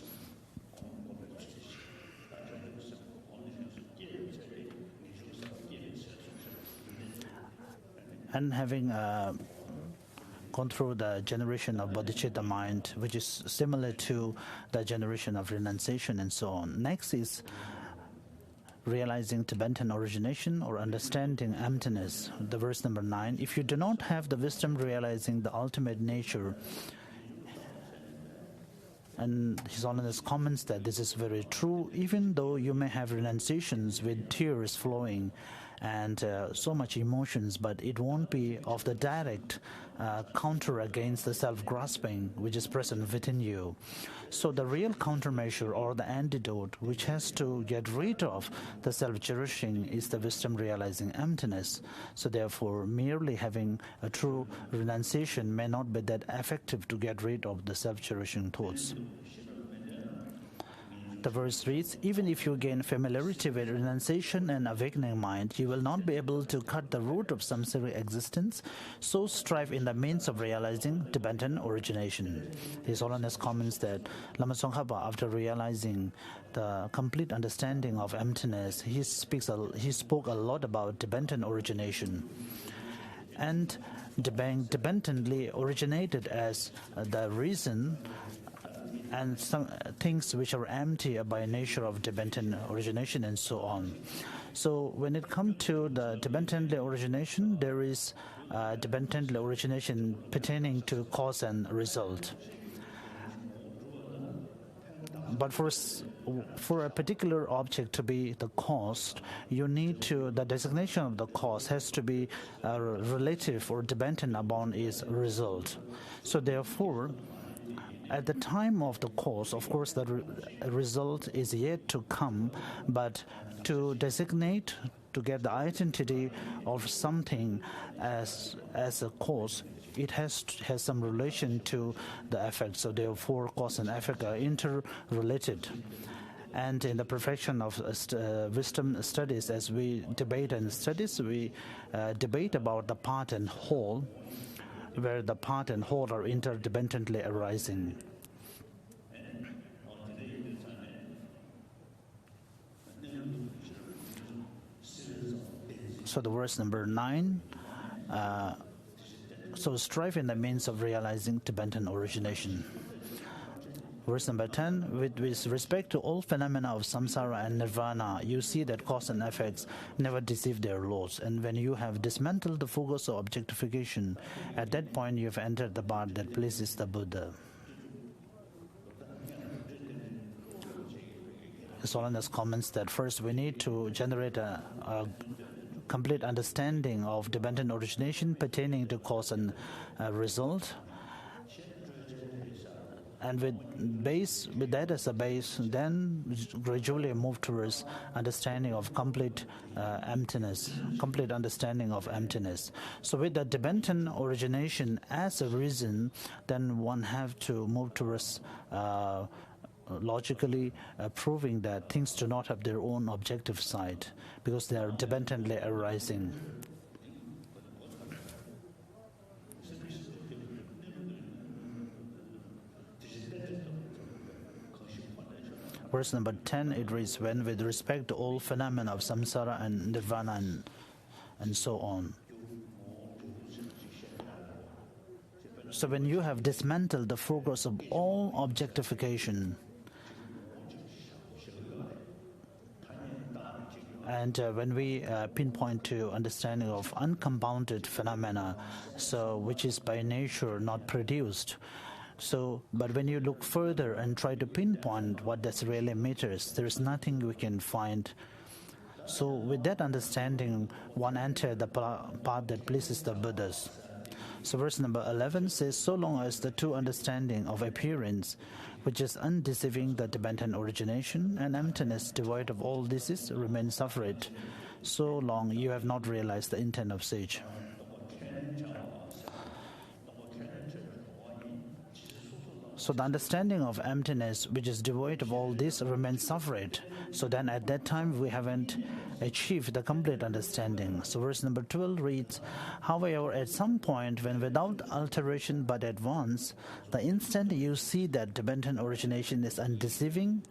And having gone through the generation of bodhicitta mind, which is similar to the generation of renunciation and so on. Next is realizing Tibetan origination or understanding emptiness, the verse number 9. If you do not have the wisdom realizing the ultimate nature, and His Holiness comments that this is very true, even though you may have renunciations with tears flowing and so much emotions, but it won't be of the direct counter against the self-grasping which is present within you. So the real countermeasure or the antidote which has to get rid of the self-cherishing is the wisdom realizing emptiness. So therefore, merely having a true renunciation may not be that effective to get rid of the self-cherishing thoughts. The verse reads, even if you gain familiarity with renunciation and awakening mind, you will not be able to cut the root of samsaric existence, so strive in the means of realizing Tibetan origination. His Holiness comments that Lama Tsongkhapa, after realizing the complete understanding of emptiness, he spoke a lot about Tibetan origination. And Tibetanly originated as the reason and some things which are empty by nature of Tibetan origination and so on. So when it comes to the Tibetanly origination, there is Tibetanly origination pertaining to cause and result. But for a particular object to be the cause, the designation of the cause has to be relative or dependent upon its result. So therefore, at the time of the cause, of course, the result is yet to come, but to designate, to get the identity of something as a cause, it has some relation to the effect. So therefore, cause and effect are interrelated. And in the perfection of wisdom studies, as we debate and studies, we debate about the part and whole, where the part and whole are interdependently arising. So the verse number 9, so strive in the means of realizing Tibetan origination. Verse number 10, with respect to all phenomena of samsara and nirvana, you see that cause and effects never deceive their laws. And when you have dismantled the focus of objectification, at that point you have entered the path that pleases the Buddha. His Holiness comments that first we need to generate a complete understanding of Tibetan origination pertaining to cause and result. And with that as a base, then gradually move towards understanding of complete emptiness, complete understanding of emptiness. So with the Tibetan origination as a reason, then one have to move towards logically proving that things do not have their own objective side because they are dependently arising. Verse number 10, it reads, when with respect to all phenomena of samsara and nirvana and so on. So when you have dismantled the focus of all objectification, and when we pinpoint to understanding of uncompounded phenomena, so which is by nature not produced. So, but when you look further and try to pinpoint what this really matters, there is nothing we can find. So with that understanding, one enters the path that pleases the Buddhas. So verse number 11 says, so long as the true understanding of appearance, which is undeceiving the Tibetan origination, and emptiness devoid of all disease remains separate, so long you have not realized the intent of sage. So the understanding of emptiness, which is devoid of all this, remains separate. So then at that time we haven't achieved the complete understanding. So verse number 12 reads, however, at some point when without alteration but at once, the instant you see that Tibetan origination is undeceiving,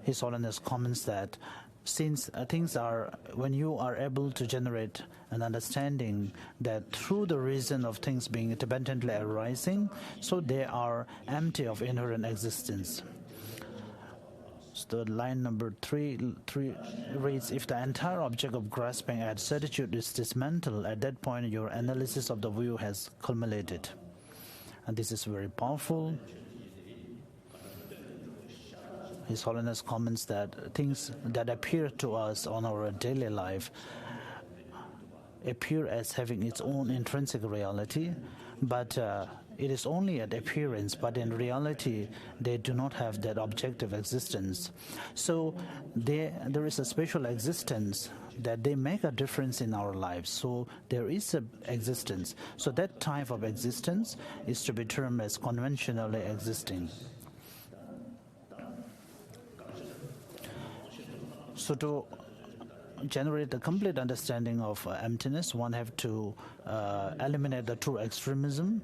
His Holiness comments that since things are, when you are able to generate an understanding that through the reason of things being dependently arising, so they are empty of inherent existence. So the line number 3 reads, if the entire object of grasping at certitude is dismantled, at that point your analysis of the view has culminated. And this is very powerful. His Holiness comments that things that appear to us on our daily life appear as having its own intrinsic reality, but it is only an appearance, but in reality they do not have that objective existence. So there is a special existence that they make a difference in our lives. So there is an existence. So that type of existence is to be termed as conventionally existing. So to generate the complete understanding of emptiness, one have to eliminate the true extremism.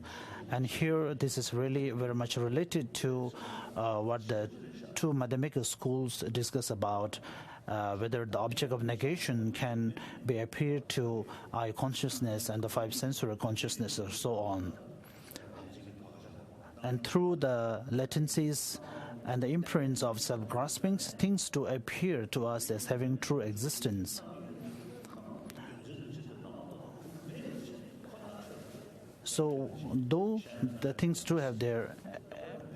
And here this is really very much related to what the two mathematical schools discuss about whether the object of negation can be appeared to eye consciousness and the five sensory consciousness or so on. And through the latencies and the imprints of self-grasping, things do appear to us as having true existence. So though the things do have their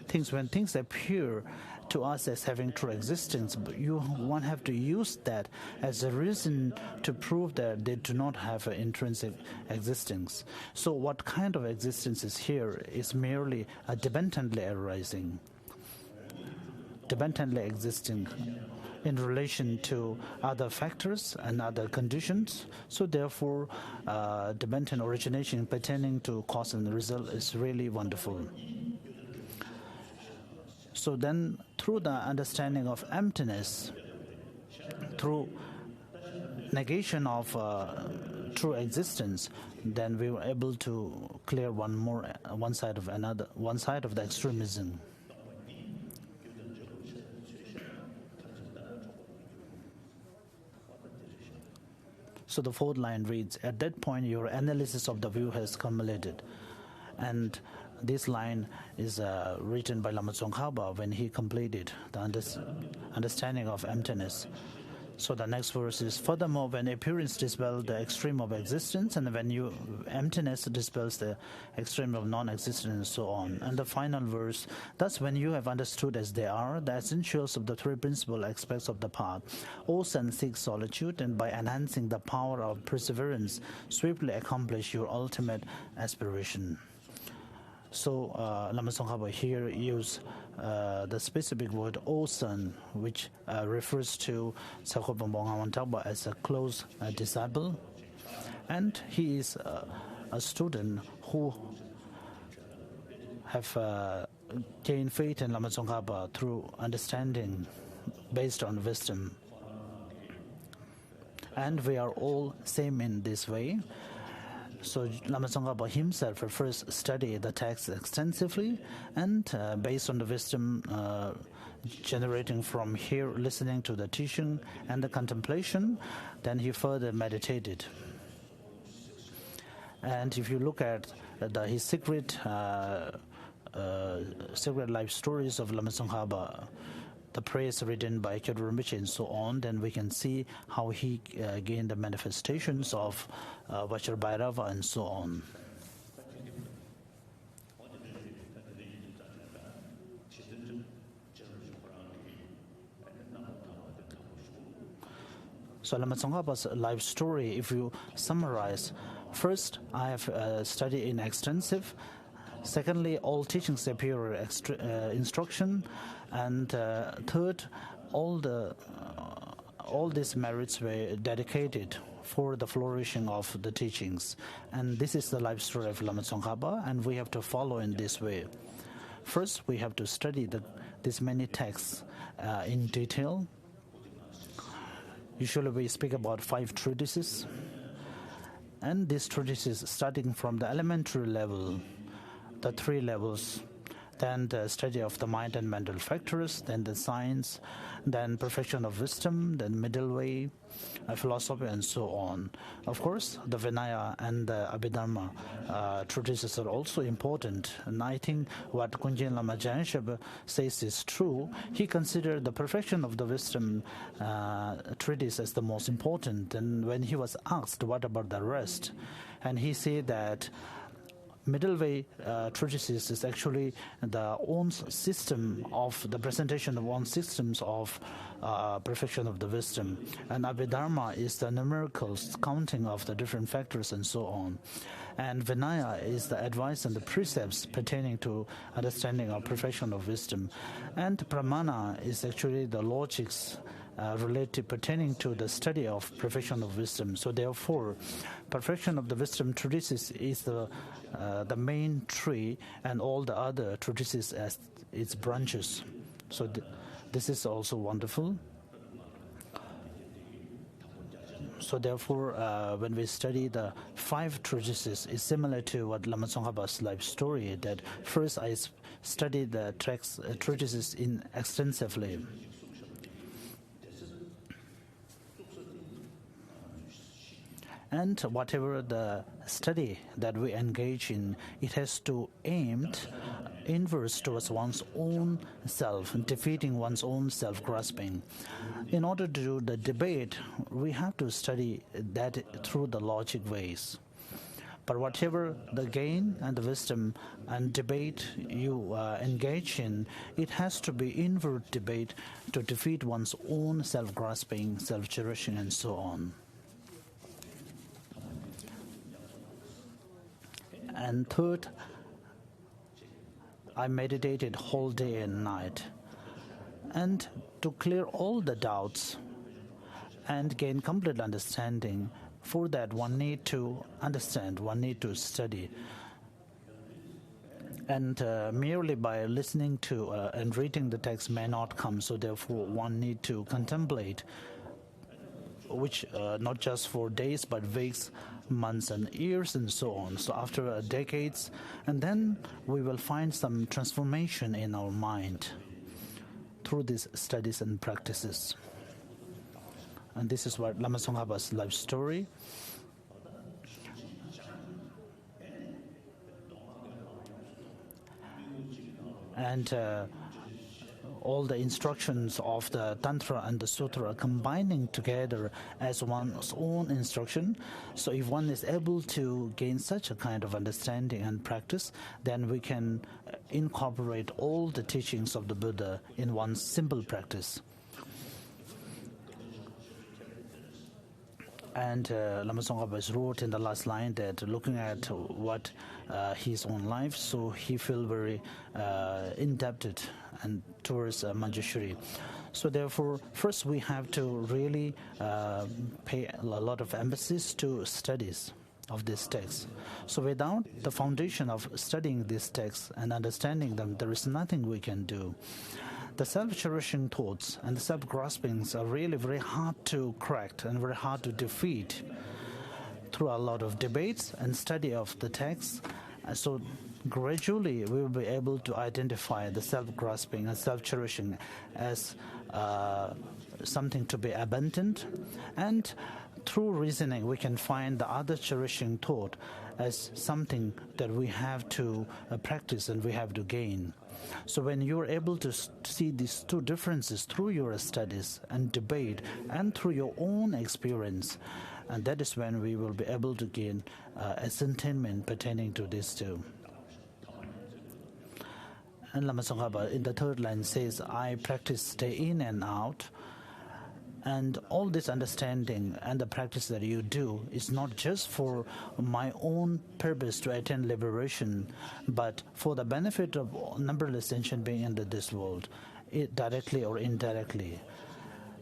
things, when things appear to us as having true existence, but one have to use that as a reason to prove that they do not have an intrinsic existence. So what kind of existence is here is merely a dependently arising, dependently existing in relation to other factors and other conditions. So therefore, dependent origination pertaining to cause and result is really wonderful. So then, through the understanding of emptiness, through negation of true existence, then we were able to clear one side of the extremism. So the fourth line reads, at that point your analysis of the view has culminated. And this line is written by Lama Tsongkhapa when he completed the understanding of emptiness. So the next verse is, furthermore, when appearance dispels the extreme of existence, and when emptiness dispels the extreme of non-existence, and so on. And the final verse, thus when you have understood as they are the essentials of the three principal aspects of the path, O son, seek solitude, and by enhancing the power of perseverance, swiftly accomplish your ultimate aspiration. So Lama Tsongkhapa here use the specific word "O son," which refers to Sakhopa Mbonga as a close disciple, and he is a student who have gained faith in Lama Tsongkhapa through understanding based on wisdom. And we are all same in this way. So Lama Tsongkhapa himself first studied the text extensively, and based on the wisdom generating from here, listening to the teaching and the contemplation, then he further meditated. And if you look at his secret life stories of Lama Tsongkhapa, the praise written by Kyodro Rinpoche and so on, then we can see how he gained the manifestations of Vajrabhairava and so on. So Lama Tsongkhapa's life story, if you summarize, first, I have studied in extensive. Secondly, all teachings appear instruction, and third, all these merits were dedicated for the flourishing of the teachings. And this is the life story of Lama Tsongkhapa, and we have to follow in this way. First, we have to study these many texts in detail. Usually we speak about 5 treatises, and these treatises starting from the elementary level, the 3 levels, then the study of the mind and mental factors, then the science, then perfection of wisdom, then middle way, philosophy, and so on. Of course, the Vinaya and the Abhidharma treatises are also important. And I think what Kunjen Lama Janshab says is true. He considered the perfection of the wisdom treatise as the most important. And when he was asked, what about the rest? And he said that middle way treatises is actually the own system of the presentation of own systems of perfection of the wisdom, and Abhidharma is the numerical counting of the different factors and so on, and Vinaya is the advice and the precepts pertaining to understanding of perfection of wisdom, and Pramana is actually the logics related pertaining to the study of perfection of wisdom. So therefore, perfection of the wisdom treatises is the main tree, and all the other treatises as its branches. So this is also wonderful. So therefore, when we study the 5 treatises, it's similar to what Lama Tsongkhapa's life story, that first I studied the treatises extensively. And whatever the study that we engage in, it has to aim inverse towards one's own self, defeating one's own self-grasping. In order to do the debate, we have to study that through the logic ways. But whatever the gain and the wisdom and debate you engage in, it has to be inward debate to defeat one's own self-grasping, self-cherishing, and so on. And third, I meditated whole day and night. And to clear all the doubts and gain complete understanding, for that one need to understand, one need to study. And merely by listening to and reading the text may not come, so therefore one need to contemplate, which not just for days but weeks, months and years and so on. So after decades, and then we will find some transformation in our mind through these studies and practices. And this is what Lama Tsongkhapa's life story. And all the instructions of the Tantra and the Sutra combining together as one's own instruction. So if one is able to gain such a kind of understanding and practice, then we can incorporate all the teachings of the Buddha in one simple practice. And Lama Tsongkhapa wrote in the last line that looking at what his own life, so he feel very indebted and towards Manjushri. So therefore, first we have to really pay a lot of emphasis to studies of these texts. So without the foundation of studying these texts and understanding them, there is nothing we can do. The self-cherishing thoughts and the self-graspings are really very hard to crack and very hard to defeat through a lot of debates and study of the text. So gradually we will be able to identify the self-grasping and self-cherishing as something to be abandoned, and through reasoning we can find the other cherishing thought as something that we have to practice and we have to gain. So when you are able to see these two differences through your studies and debate and through your own experience, and that is when we will be able to gain ascertainment pertaining to these two. And Lama Tsongkhapa in the third line says, I practice day in and out. And all this understanding and the practice that you do is not just for my own purpose to attain liberation, but for the benefit of numberless sentient beings in this world, directly or indirectly.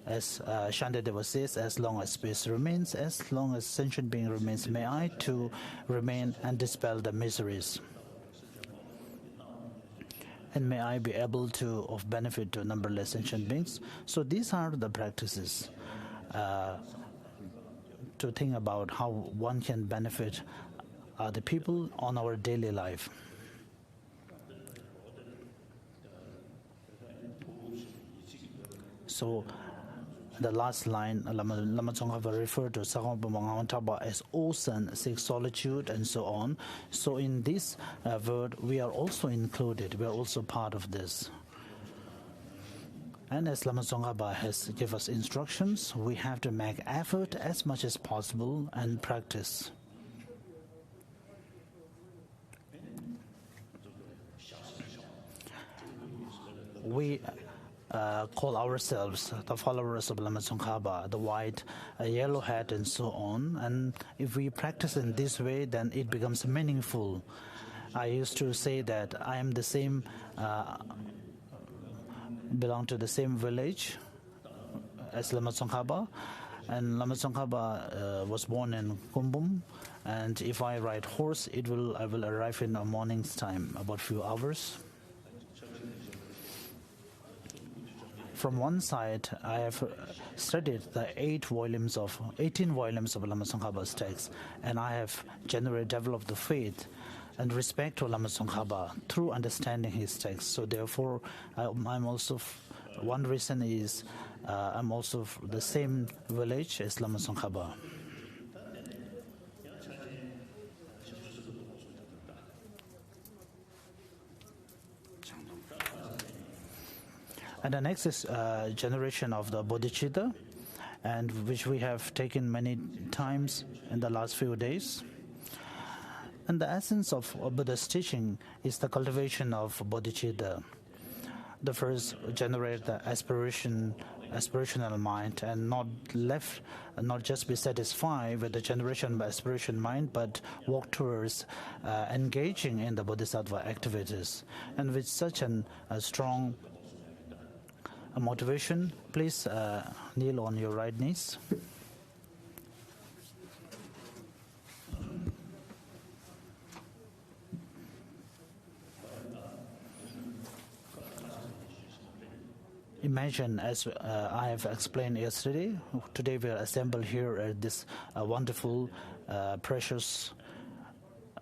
As Shantideva says, as long as space remains, as long as sentient being remains, may I too remain and dispel the miseries. And may I be able to of benefit to numberless sentient beings. So these are the practices to think about how one can benefit the people on our daily life. So the last line, Lama Tsongkhapa referred to Sakhampa Mangawantaba as ocean, seek solitude, and so on. So in this word, we are also included. We are also part of this. And as Lama Tsongkhapa has given us instructions, we have to make effort as much as possible and practice. We call ourselves the followers of Lama Tsongkhapa, the white, yellow hat, and so on. And if we practice in this way, then it becomes meaningful. I used to say that I am the same, belong to the same village as Lama Tsongkhapa. And Lama Tsongkhapa was born in Kumbum. And if I ride horse, I will arrive in the morning's time, about few hours. From one side, I have studied the 18 volumes of Lama Tsongkhapa's text, and I have generally developed the faith and respect to Lama Tsongkhapa through understanding his text. So therefore, I'm also, one reason is I'm also the same village as Lama Tsongkhapa. And the next is generation of the bodhicitta, and which we have taken many times in the last few days. And the essence of Buddha's teaching is the cultivation of bodhicitta. The first generate the aspirational mind, and not just be satisfied with the generation of aspiration mind, but walk towards engaging in the bodhisattva activities. And with such a strong motivation, please kneel on your right knees. Imagine, as I have explained yesterday, today we are assembled here at this wonderful, precious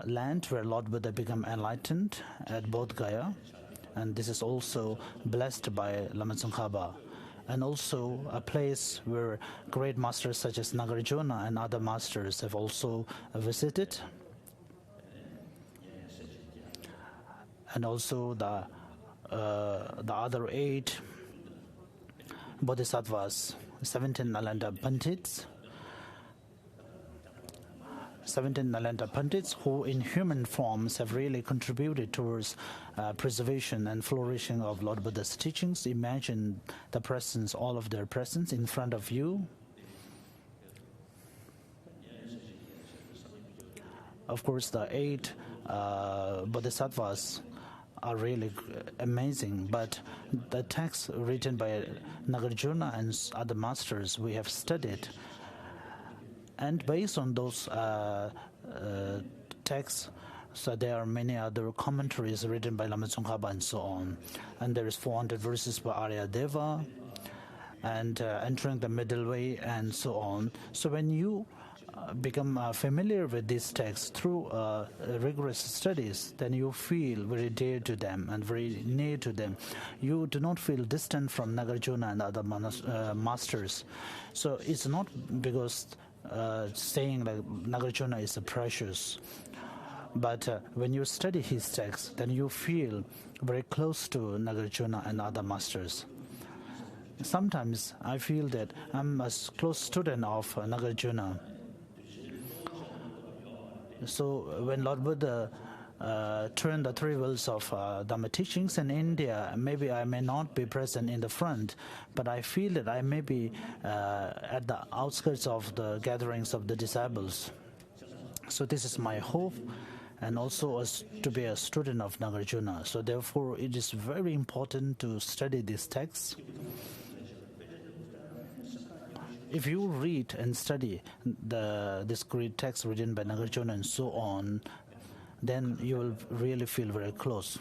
land where Lord Buddha became enlightened at Bodhgaya. And this is also blessed by Lama Tsongkhapa, and also a place where great masters such as Nagarjuna and other masters have also visited. And also the other 8 bodhisattvas, 17 Nalanda Pandits, who in human forms have really contributed towards preservation and flourishing of Lord Buddha's teachings. Imagine the presence, all of their presence in front of you. Of course, the 8 bodhisattvas are really amazing, but the texts written by Nagarjuna and other masters we have studied, and based on those texts, so there are many other commentaries written by Lama Tsongkhapa and so on. And there is 400 verses by Arya Deva, and entering the middle way and so on. So when you become familiar with these texts through rigorous studies, then you feel very dear to them and very near to them. You do not feel distant from Nagarjuna and other masters. So it's not because saying like Nagarjuna is precious, but when you study his text, then you feel very close to Nagarjuna and other masters. Sometimes I feel that I'm a close student of Nagarjuna. So when Lord Buddha turned the 3 wheels of Dhamma teachings in India, maybe I may not be present in the front, but I feel that I may be at the outskirts of the gatherings of the disciples. So this is my hope, and also to be a student of Nagarjuna. So therefore, it is very important to study these texts. If you read and study this great text written by Nagarjuna and so on, then you will really feel very close.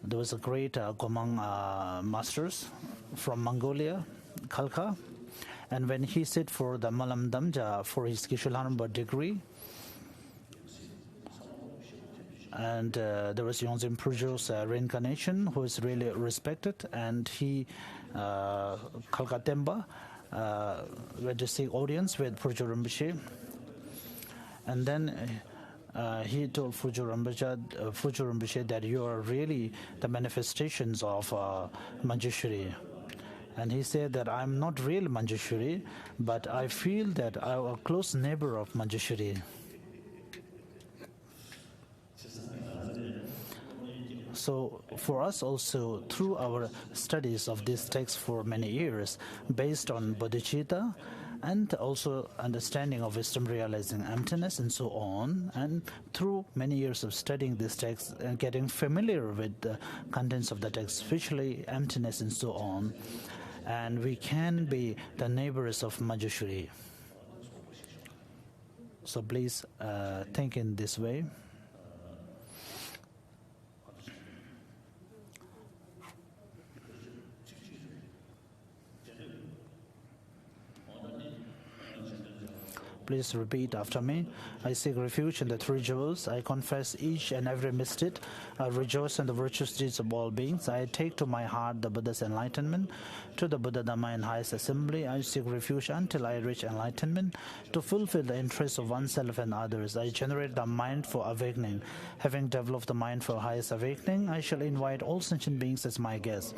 There was a great Gomang masters from Mongolia, Khalkha, and when he sit for the Malam Damja for his Kishulanamba degree, and there was Yonzin Purjo's reincarnation, who is really respected, and he, Khalkha Temba, went to seek audience with Purjo Rinpoche, and then he told Purjo Rinpoche that you are really the manifestations of Manjushri. And he said that I'm not really Manjushri, but I feel that I'm a close neighbor of Manjushri. So for us also, through our studies of this text for many years, based on bodhicitta, and also understanding of wisdom realizing emptiness and so on, and through many years of studying this text and getting familiar with the contents of the text, especially emptiness and so on, and we can be the neighbors of Manjushri. So please think in this way. Please repeat after me. I seek refuge in the three jewels. I confess each and every misdeed. I rejoice in the virtuous deeds of all beings. I take to my heart the Buddha's enlightenment. To the Buddha Dhamma and highest assembly, I seek refuge until I reach enlightenment. To fulfill the interests of oneself and others, I generate the mind for awakening. Having developed the mind for highest awakening, I shall invite all sentient beings as my guests.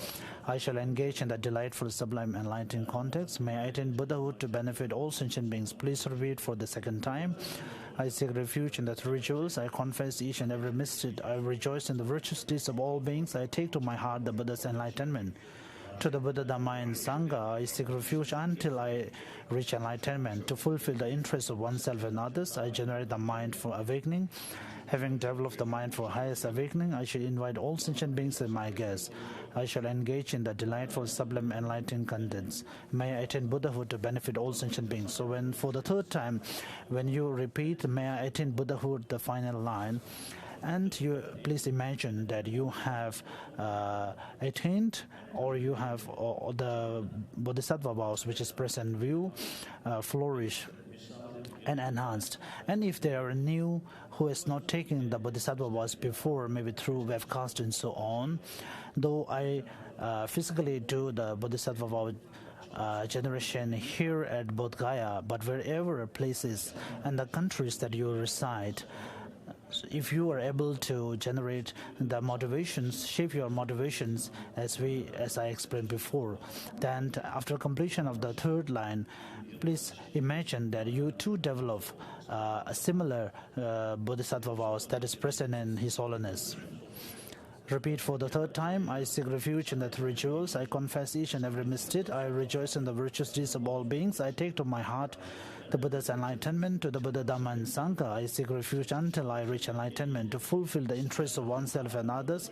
I shall engage in the delightful, sublime, enlightening context. May I attain Buddhahood to benefit all sentient beings. Please repeat for the second time. I seek refuge in the three jewels. I confess each and every misdeed. I rejoice in the virtuous deeds of all beings. I take to my heart the Buddha's enlightenment. To the Buddha, Dhamma, and Sangha, I seek refuge until I reach enlightenment. To fulfill the interests of oneself and others, I generate the mind for awakening. Having developed the mind for highest awakening, I shall invite all sentient beings as my guests. I shall engage in the delightful, sublime, enlightening contents. May I attain Buddhahood to benefit all sentient beings. So when for the third time, when you repeat, may I attain Buddhahood, the final line, and you please imagine that you have attained, or you have the Bodhisattva vows, which is present view, flourish and enhanced. And if there are new who has not taken the Bodhisattva vows before, maybe through webcast and so on, though I physically do the Bodhisattva vow generation here at Bodhgaya, but wherever places and the countries that you reside, if you are able to generate the motivations, shape your motivations as I explained before, then after completion of the third line, please imagine that you too develop a similar Bodhisattva vows that is present in His Holiness. Repeat for the third time. I seek refuge in the three jewels. I confess each and every misdeed. I rejoice in the virtuous deeds of all beings. I take to my heart the Buddha's enlightenment. To the Buddha, Dhamma, and Sangha, I seek refuge until I reach enlightenment. To fulfill the interests of oneself and others,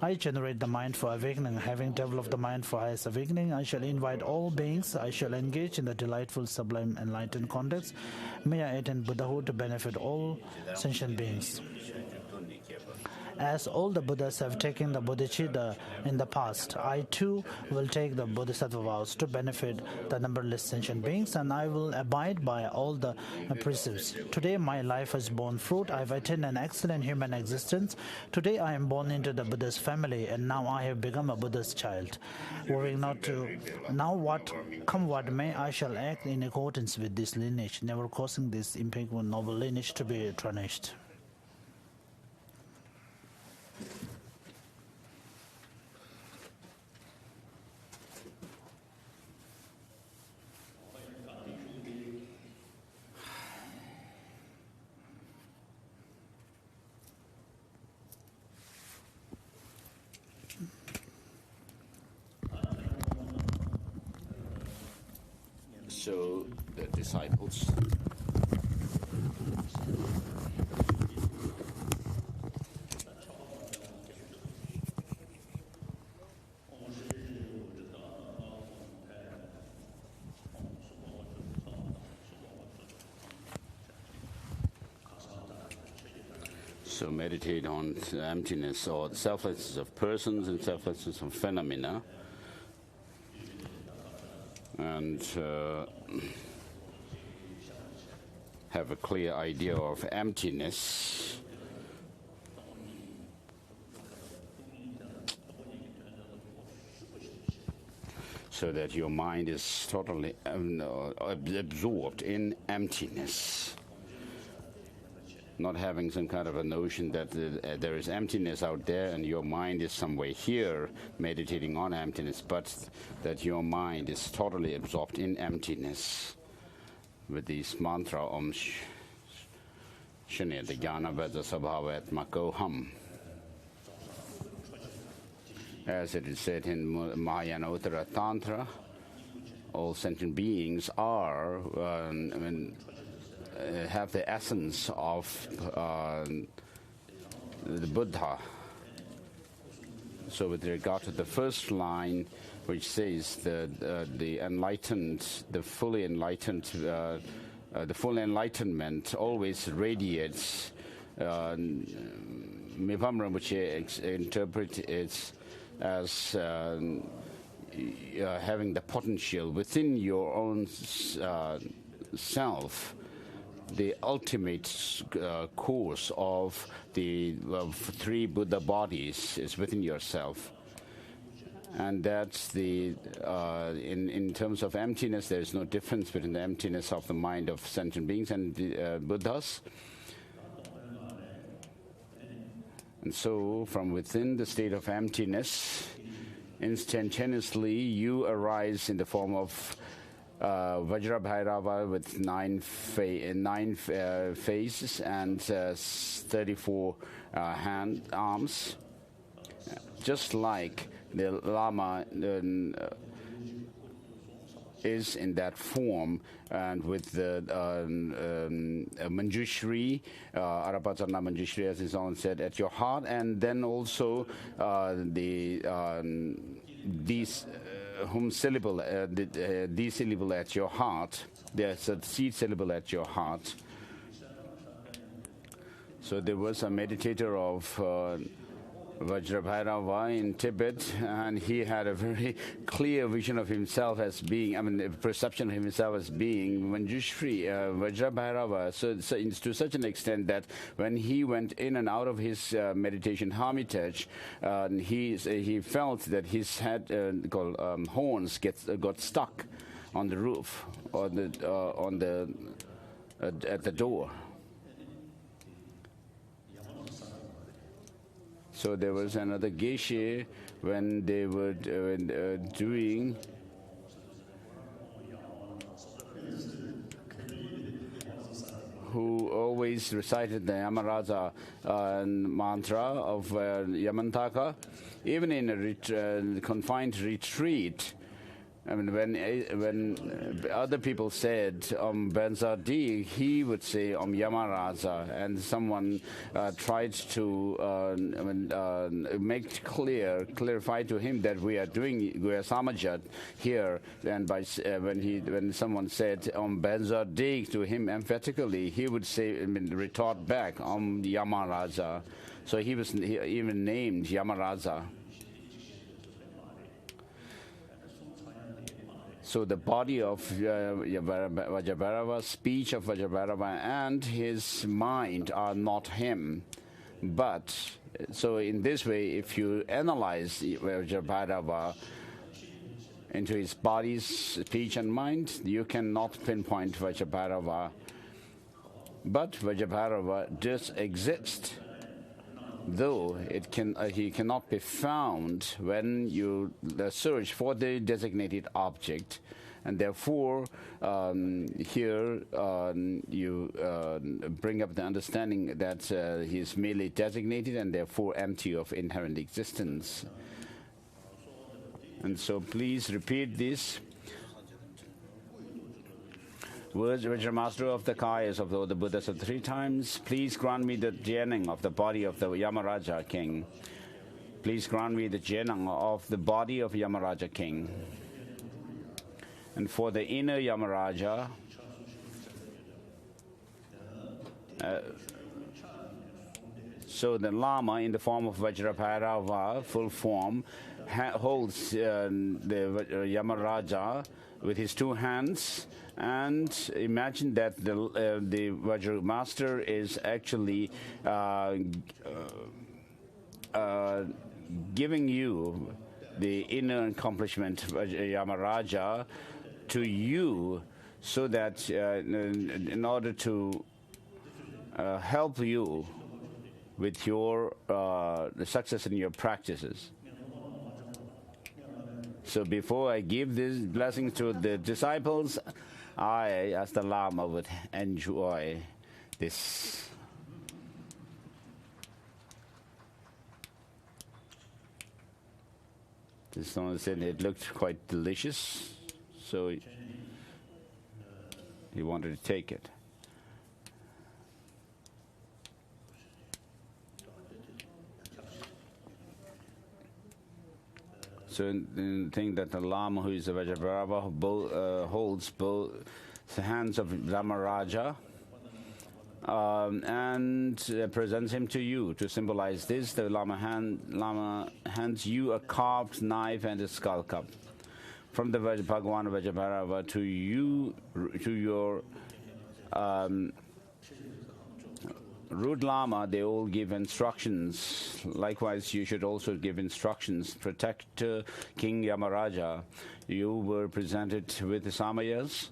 I generate the mind for awakening. Having developed the mind for highest awakening, I shall invite all beings. I shall engage in the delightful, sublime, enlightened context. May I attain Buddhahood to benefit all sentient beings. As all the Buddhas have taken the bodhicitta in the past, I too will take the Bodhisattva vows to benefit the numberless sentient beings, and I will abide by all the precepts. Today my life has borne fruit. I have attained an excellent human existence. Today I am born into the Buddha's family, and now I have become a Buddha's child. Worrying not to, now what come what may, I shall act in accordance with this lineage, never causing this impeccable noble lineage to be tarnished. So the disciples so meditate on the emptiness or the selflessness of persons and selflessness of phenomena, and have a clear idea of emptiness. So that your mind is totally absorbed in emptiness. Not having some kind of a notion that there is emptiness out there and your mind is somewhere here meditating on emptiness, but that your mind is totally absorbed in emptiness. With this mantra Om Shaneta Jnana Veda Sabhavat Mako Ham. As it is said in Mahayana Uttara Tantra, all sentient beings are have the essence of the Buddha. So with regard to the first line, which says the enlightened, the fully enlightened, the full enlightenment always radiates. Mipam Rinpoche interpret it as having the potential within your own self the ultimate course of the three Buddha bodies is within yourself. And that's the, in terms of emptiness, there is no difference between the emptiness of the mind of sentient beings and the Buddhas. And so, from within the state of emptiness, instantaneously you arise in the form of Vajrabhairava with nine faces and 34 arms, just like the Lama is in that form, and with the Manjushri, Arapacharna Manjushri, as his own said, at your heart, and then also these syllable, the syllable at your heart. There's a seed syllable at your heart. So there was a meditator of Vajrabhairava in Tibet, and he had a very clear vision of himself as being, a perception of himself as being Manjushri, Vajrabhairava, so to such an extent that when he went in and out of his meditation hermitage, he felt that his head called horns got stuck on the roof or at the door. So there was another geshe when they were doing who always recited the Yamaraja mantra of Yamantaka, even in a confined retreat. When other people said Benzadi, he would say Yamaraja, and someone tried to clarify to him that we are samajat here, and when someone said Benzadi to him emphatically, he would say, retort back Yamaraja. So he even named Yamaraja. So the body of Vajrabhairava, speech of Vajrabhairava, and his mind are not him. But, so in this way, if you analyze Vajrabhairava into his body's speech and mind, you cannot pinpoint Vajrabhairava. But Vajrabhairava does exist, though he cannot be found when you search for the designated object, and therefore here you bring up the understanding that he is merely designated and therefore empty of inherent existence. And so please repeat this. Words which are master of the kayas of the Buddhas of 3 times. Please grant me the jnana of the body of the Yamaraja king. Please grant me the jnana of the body of Yamaraja king. And for the inner Yamaraja, so the Lama in the form of Vajrabhairava, full form, holds the Yamaraja with his 2 hands, and imagine that the Vajra Master is actually giving you the inner accomplishment, Yamaraja, to you, so that in order to help you with your success in your practices. So before I give these blessings to the disciples, I, as the Lama, would enjoy this. This one said it looked quite delicious, so he wanted to take it. So the thing that the Lama, who is a Vajrabhairava, holds both the hands of Yamaraja and presents him to you. To symbolize this, the Lama hands you a carved knife and a skull cup. From the Bhagavan Vajrabhairava to you, to your Root Lama, they all give instructions. Likewise, you should also give instructions. Protect King Yamaraja. You were presented with the Samayas.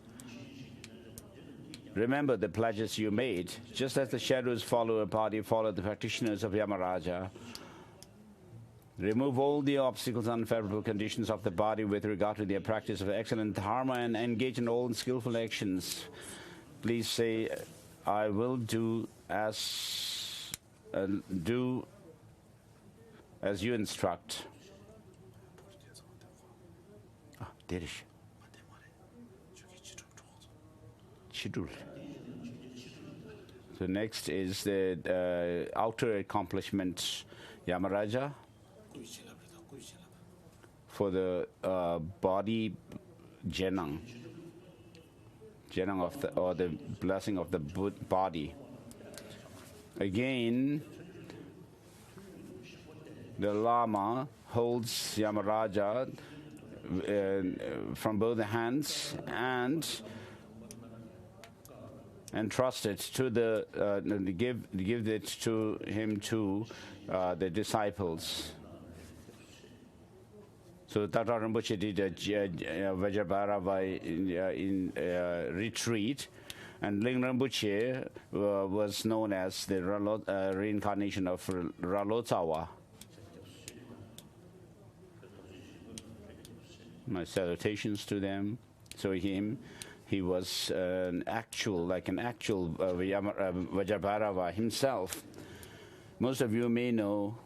Remember the pledges you made. Just as the shadows follow a party, follow the practitioners of Yamaraja. Remove all the obstacles and unfavorable conditions of the body with regard to their practice of excellent dharma and engage in all skillful actions. Please say, I will do as you instruct. Derish. Chidul. So next is the outer accomplishment, Yamaraja. For the body jenang of the, or the blessing of the body. Again, the Lama holds Yamaraja from both hands and entrust it to the give it to him to the disciples. So Tata Rinpoche did a Vajrabharava in retreat, and Ling Rinpoche was known as the reincarnation of Ralotawa. My salutations to them. So he was an actual Vajrabharava himself. Most of you may know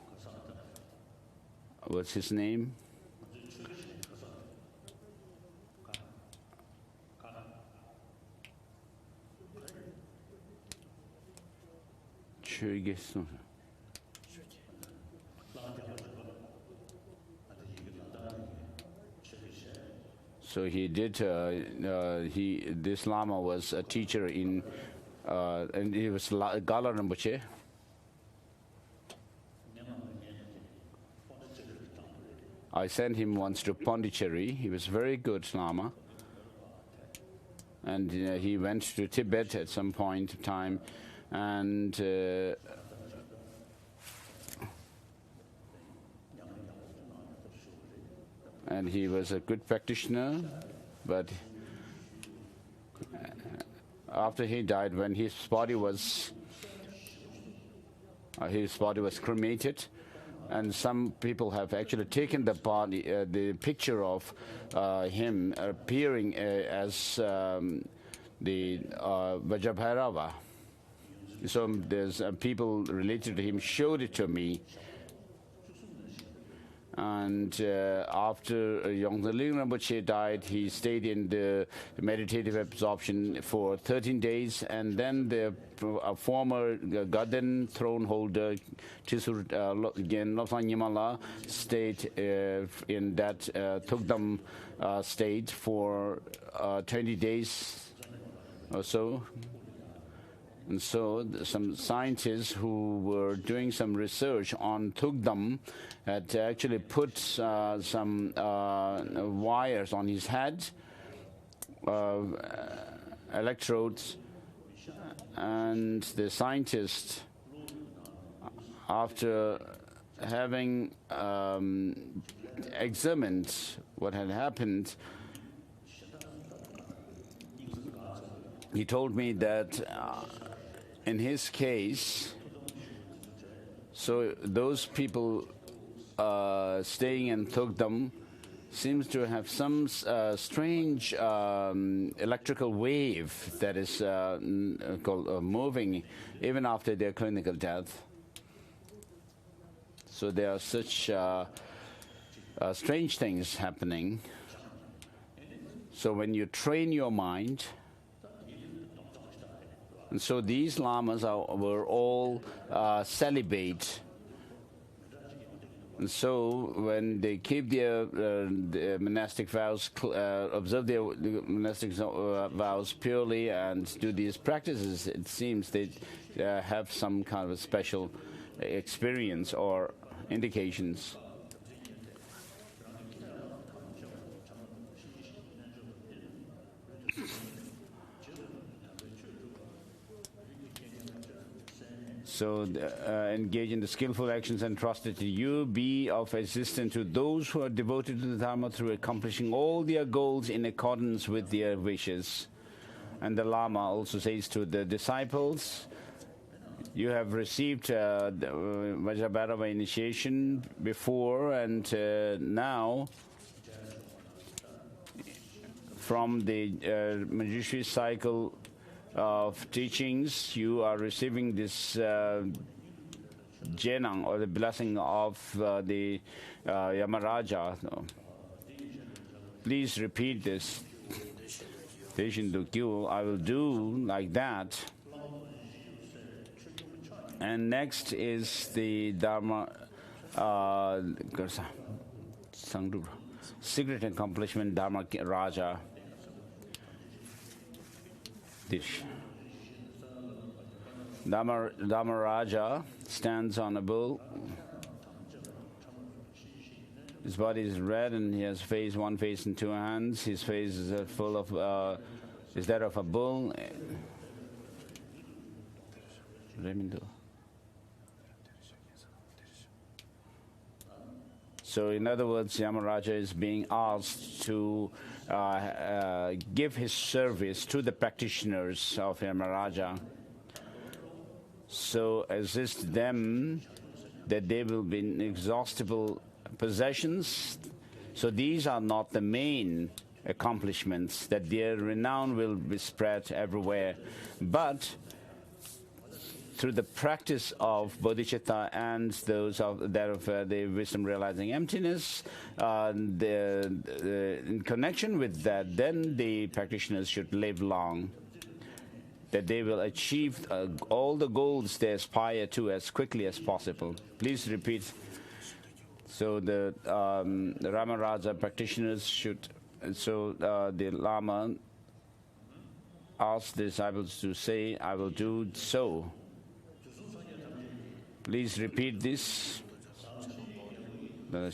what's his name. So he did. This Lama was a teacher in, and he was Gala Rinpoche. I sent him once to Pondicherry. He was very good Lama, and he went to Tibet at some point of time. And he was a good practitioner, but after he died, when his body was cremated, and some people have actually taken the body, the picture of him appearing as the Vajrabharava. So there's people related to him showed it to me. And after Yongzling Rinpoche died, he stayed in the meditative absorption for 13 days, and then the former Garden throne holder Tisur Lobsang Yimala stayed in that Thukdam state for 20 days or so. And so some scientists who were doing some research on Thukdam had actually put some wires on his head, electrodes, and the scientists, after having examined what had happened, he told me that in his case, so those people staying in Thukdam seems to have some strange electrical wave that is called moving even after their clinical death. So there are such strange things happening. So when you train your mind, and so these lamas were all celibate. And so when they keep their monastic vows, observe their monastic vows purely and do these practices, it seems they have some kind of a special experience or indications. So engage in the skillful actions entrusted to you. Be of assistance to those who are devoted to the Dharma through accomplishing all their goals in accordance with their wishes. And the Lama also says to the disciples, you have received the Vajrabharava initiation before, and now from the Manjushri Cycle of Teachings, you are receiving this Jenang, or the blessing of the Yamaraja. Please repeat this. I will do like that. And next is the Dharma secret accomplishment Dharma Raja. Dharma Raja stands on a bull. His body is red and he has one face and two hands. His face is full of, is that of a bull. So in other words, Yamaraja is being asked to give his service to the practitioners of Yamaraja. So assist them that they will be inexhaustible possessions. So these are not the main accomplishments, that their renown will be spread everywhere. But through the practice of bodhicitta and those of the wisdom realizing emptiness, in connection with that, then the practitioners should live long, that they will achieve all the goals they aspire to as quickly as possible. Please repeat. So the Ramaraja practitioners should, the Lama asked the disciples to say, I will do so. Please repeat this. The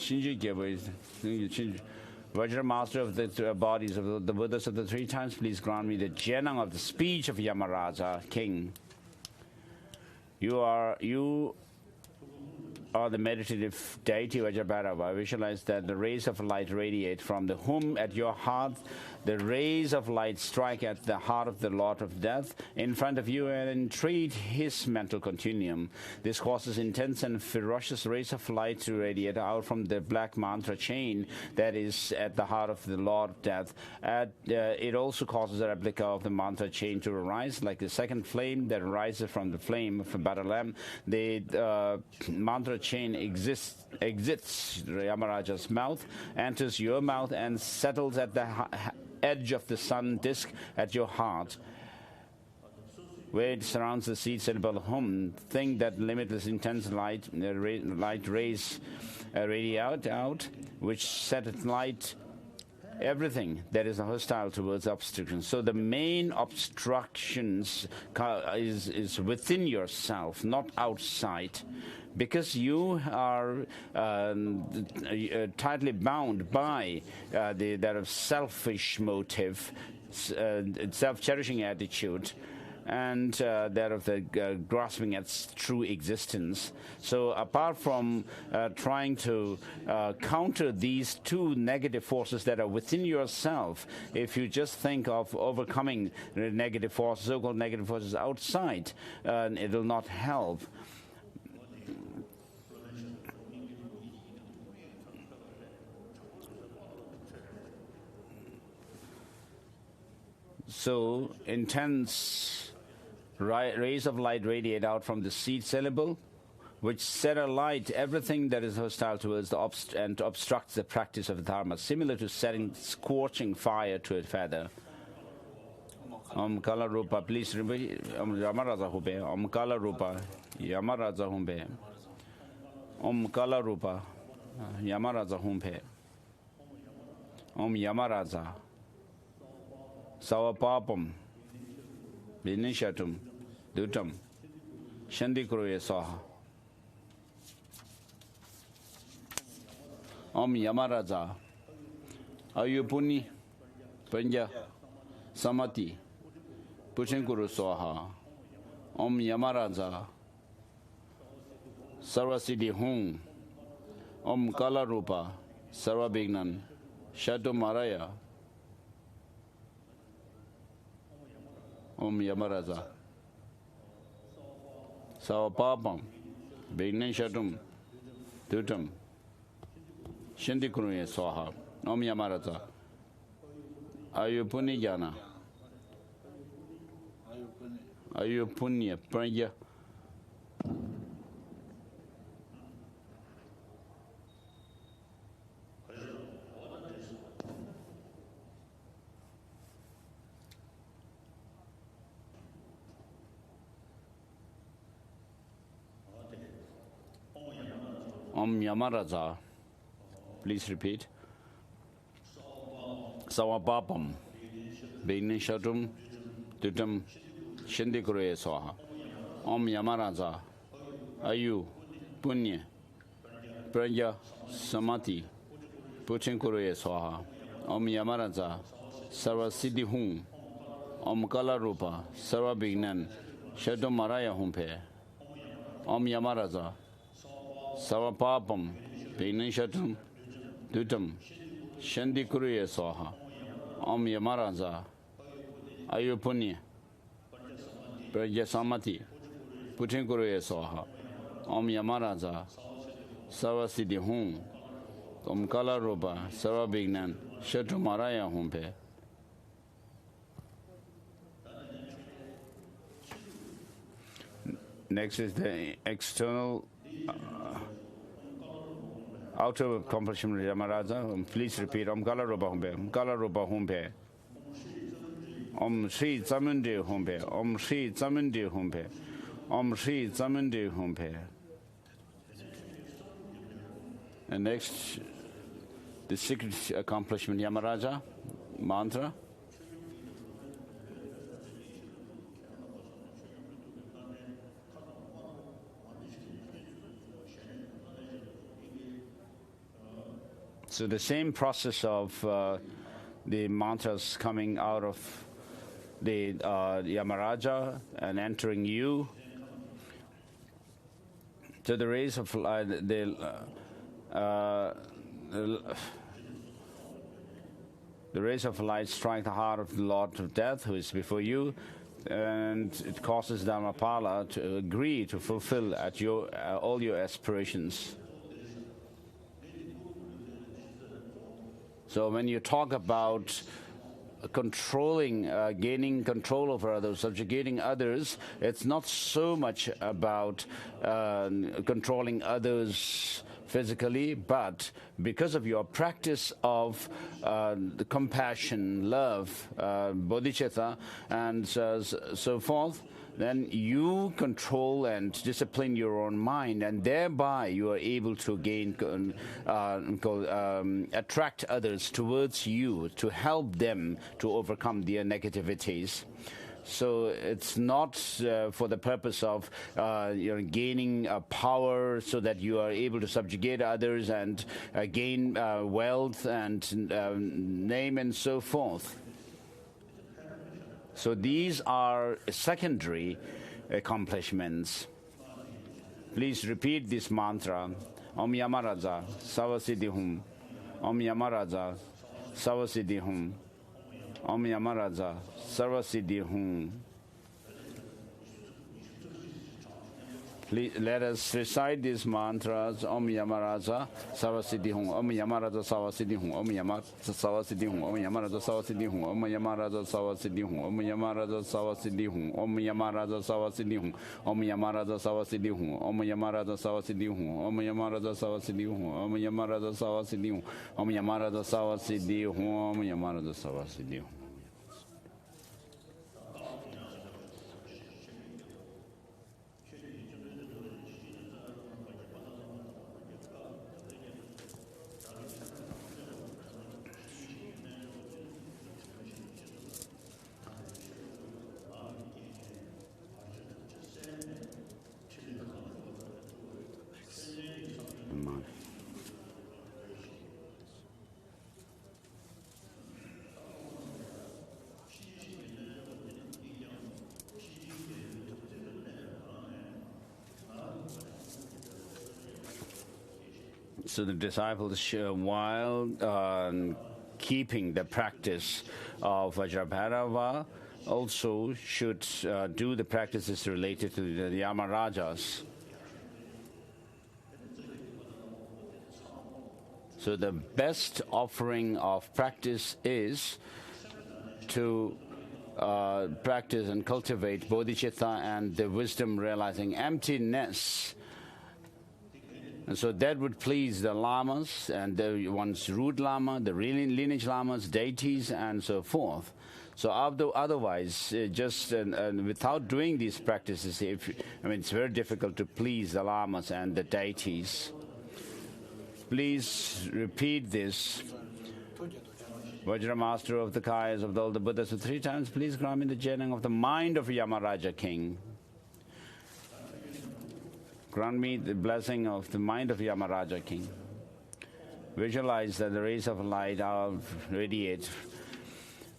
Vajra Master of the bodies of the Buddhas of the three times, please grant me the Jenang of the speech of Yamaraja, king. You are the meditative deity Vajrabharava. Visualize that the rays of light radiate from the whom at your heart. The rays of light strike at the heart of the Lord of Death in front of you and entreat his mental continuum. This causes intense and ferocious rays of light to radiate out from the black mantra chain that is at the heart of the Lord of Death. It also causes a replica of the mantra chain to arise, like the second flame that rises from the flame of a battle lamp. The mantra chain exits Yamaraja's mouth, enters your mouth, and settles at the edge of the sun disk at your heart, where it surrounds the seed cerebral home. Think that limitless intense light rays radiate out, which set light everything that is hostile towards obstructions. So the main obstructions is within yourself, not outside. Because you are tightly bound by that of selfish motive, self-cherishing attitude, and that of the grasping at true existence. So apart from trying to counter these two negative forces that are within yourself, if you just think of overcoming the negative forces, so-called negative forces outside, it will not help. So intense rays of light radiate out from the seed syllable, which set alight everything that is hostile towards and obstructs the practice of Dharma, similar to setting scorching fire to a feather. Om Kala Rupa, please repeat. Om Yamaraja Humbe. Om Kala Rupa, Yamaraja Humbe. Om Kala Rupa, Yamaraja Humbe. Om Yamaraja. Savapapam, Vinishatum, Dutam, Shandikruya Saha. Om Yamaraja, Ayupuni, Panja, Samati, Puchinkuru Saha. Om Yamaraja, Sarvasiddhi Hum. Om Kala Rupa Sarva Bignan Shatu Maraya. Om Yamaraja. Sawa Papam Bignan Shatum Dutam Shinti Kuruye Swaha. Om Yamaraja. Ayupuni Jana. Ayupunya Pranya. Om Yamaraja. Please repeat. Sawapapam. Bignishatum. Tutam. Shindikuruye Swaha. Om Yamaraja. Ayu. Punya. Pranya. Samati. Puchinkuruye Swaha. Om Yamaraja. Sarvasiddhi Hum. Om Kala Rupa. Sarva Bignan. Shadu Maraya Humpe. Om Yamaraja. Savapapam, Painishatum, Dutam, Shandikuruya Swaha, Om Yamaraja, Ayupunya, Prajasamati, Putinkuruya Swaha, Om Yamaraja, Sarvasiddhi Hum, Om Kala Rupa, Sarva Bignan, Shatumaraya Humpe. Next is the external outer accomplishment of Yamaraja. Please repeat. Om Kala Rupa Humpe. Om Kala Rupa Humpe. Om Sri Tsamundi Humpe. Om Sri Tsamundi Humpe. Om Sri Tsamundi Humpe. And next, the secret accomplishment Yamaraja mantra. So the same process of the mantras coming out of the Yamaraja and entering you to the rays of the rays of light strike the heart of the Lord of Death, who is before you, and it causes Dharmapala to agree to fulfill at all your aspirations. So when you talk about controlling, gaining control over others, subjugating others, it's not so much about controlling others physically, but because of your practice of the compassion, love, bodhicitta, and so forth, then you control and discipline your own mind, and thereby you are able to gain, attract others towards you, to help them to overcome their negativities. So it's not for the purpose of gaining power so that you are able to subjugate others and gain wealth and name and so forth. So these are secondary accomplishments. Please repeat this mantra. Om Yamaraja Savasiddhi Hum. Om Yamaraja Savasiddhi Hum. Om Yamaraja Sarvasiddhi Hum. Please let us recite these mantras. Om Yamaraja Savasiddhi Hum. Om Yamaraja Savasiddhi Hum. Om Yamaraja Savasiddhi Hum. Om Yamaraja Savasiddhi Hum. Om Yamaraja Savasiddhi Hum. Om Yamaraja Savasiddhi Hum. Om Yamaraja Savasiddhi Hum. Om Yamaraja Savasiddhi Hum. Om Yamaraja Savasiddhi Hum. Om Yamaraja Savasiddhi Hum. Om Yamaraja Savasiddhi Hum. Om Yamaraja Savasiddhi Hum. Om Yamaraja Savasiddhi Hum. So the disciples, while keeping the practice of Vajrabhairava, also should do the practices related to the Yamarajas. So the best offering of practice is to practice and cultivate bodhicitta and the wisdom realizing emptiness. And so that would please the lamas and the one's root lama, the lineage lamas, deities, and so forth. So otherwise, just without doing these practices, it's very difficult to please the lamas and the deities. Please repeat this. Vajra Master of the Kayas of all the Buddhas, 3 times, please grant me the jaining of the mind of Yamaraja King. Grant me the blessing of the mind of Yamaraja King. Visualize that the rays of light radiate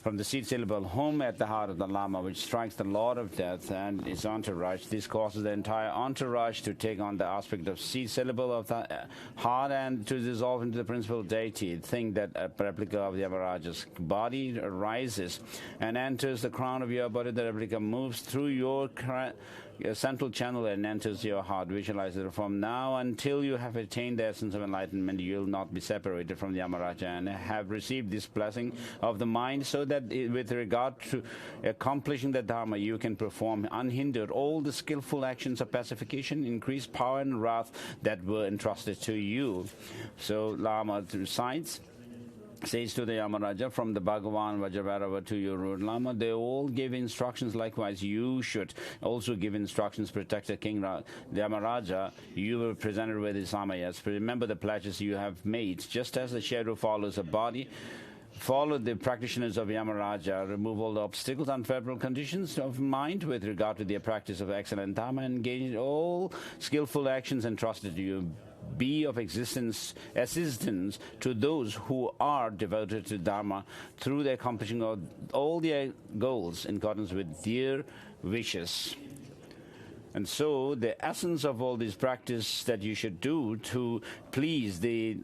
from the seed syllable home at the heart of the Lama, which strikes the Lord of Death and his entourage. This causes the entire entourage to take on the aspect of seed syllable of the heart and to dissolve into the principal deity. Think that a replica of the Yamaraja's body arises and enters the crown of your body. The replica moves through your central channel and enters your heart. Visualize it. From now until you have attained the essence of enlightenment, you will not be separated from the Yamaraja and have received this blessing of the mind, so that with regard to accomplishing the Dharma, you can perform unhindered all the skillful actions of pacification, increase power and wrath that were entrusted to you. So Lama recites, says to the Yamaraja, from the Bhagavan Vajrabhairava to your root Lama, they all give instructions. Likewise, you should also give instructions. Protect the King the Yamaraja. You were presented with his samayas. Remember the pledges you have made. Just as the shadow follows a body, follow the practitioners of Yamaraja, remove all the obstacles, unfavorable conditions of mind with regard to their practice of excellent Dharma, and engage in all skillful actions entrusted to you. Be of assistance to those who are devoted to Dharma through the accomplishing of all their goals in accordance with their wishes. And so the essence of all this practice that you should do to please those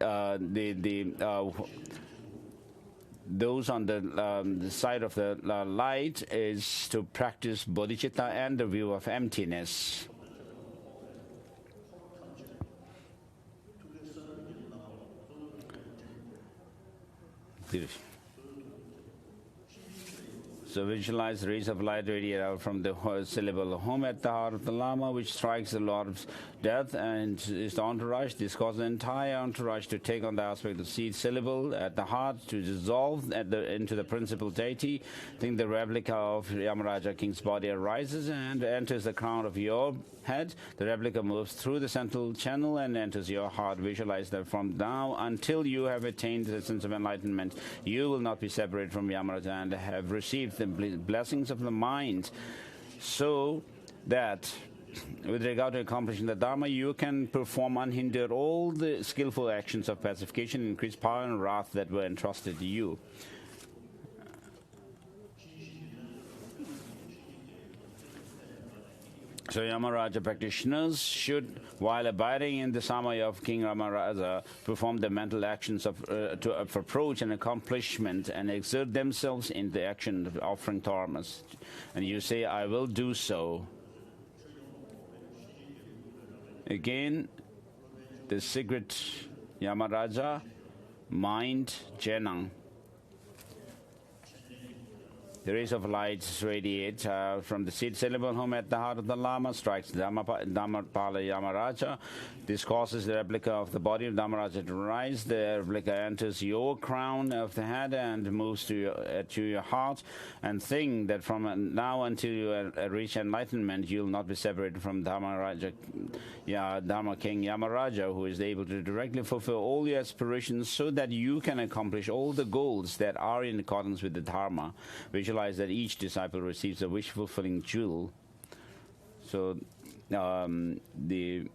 on the side of the light is to practice bodhicitta and the view of emptiness. So visualize rays of light radiate out from the syllable home at the heart of the Lama, which strikes the Lord of Death and his entourage. This causes the entire entourage to take on the aspect of seed syllable at the heart, to dissolve into the principal deity. Think the replica of Yamaraja King's body arises and enters the crown of your head. The replica moves through the central channel and enters your heart. Visualize that from now until you have attained the sense of enlightenment, you will not be separated from Yamaraja and have received the blessings of the mind, so that with regard to accomplishing the Dharma, you can perform unhindered all the skillful actions of pacification, increase power and wrath that were entrusted to you. So Yamaraja practitioners should, while abiding in the samaya of King Yamaraja, perform the mental actions of approach and accomplishment and exert themselves in the action of offering dharmas. And you say, I will do so. Again, the secret Yamaraja, mind, Jenang. The rays of light radiate from the seed syllable home at the heart of the Lama, strikes Dhammapala Yamaraja. This causes the replica of the body of Dhammaraja to rise. The replica enters your crown of the head and moves to your heart. And think that from now until you reach enlightenment, you will not be separated from Dharma King Yamaraja, who is able to directly fulfill all your aspirations so that you can accomplish all the goals that are in accordance with the Dharma. Visualize that each disciple receives a wish-fulfilling jewel. So the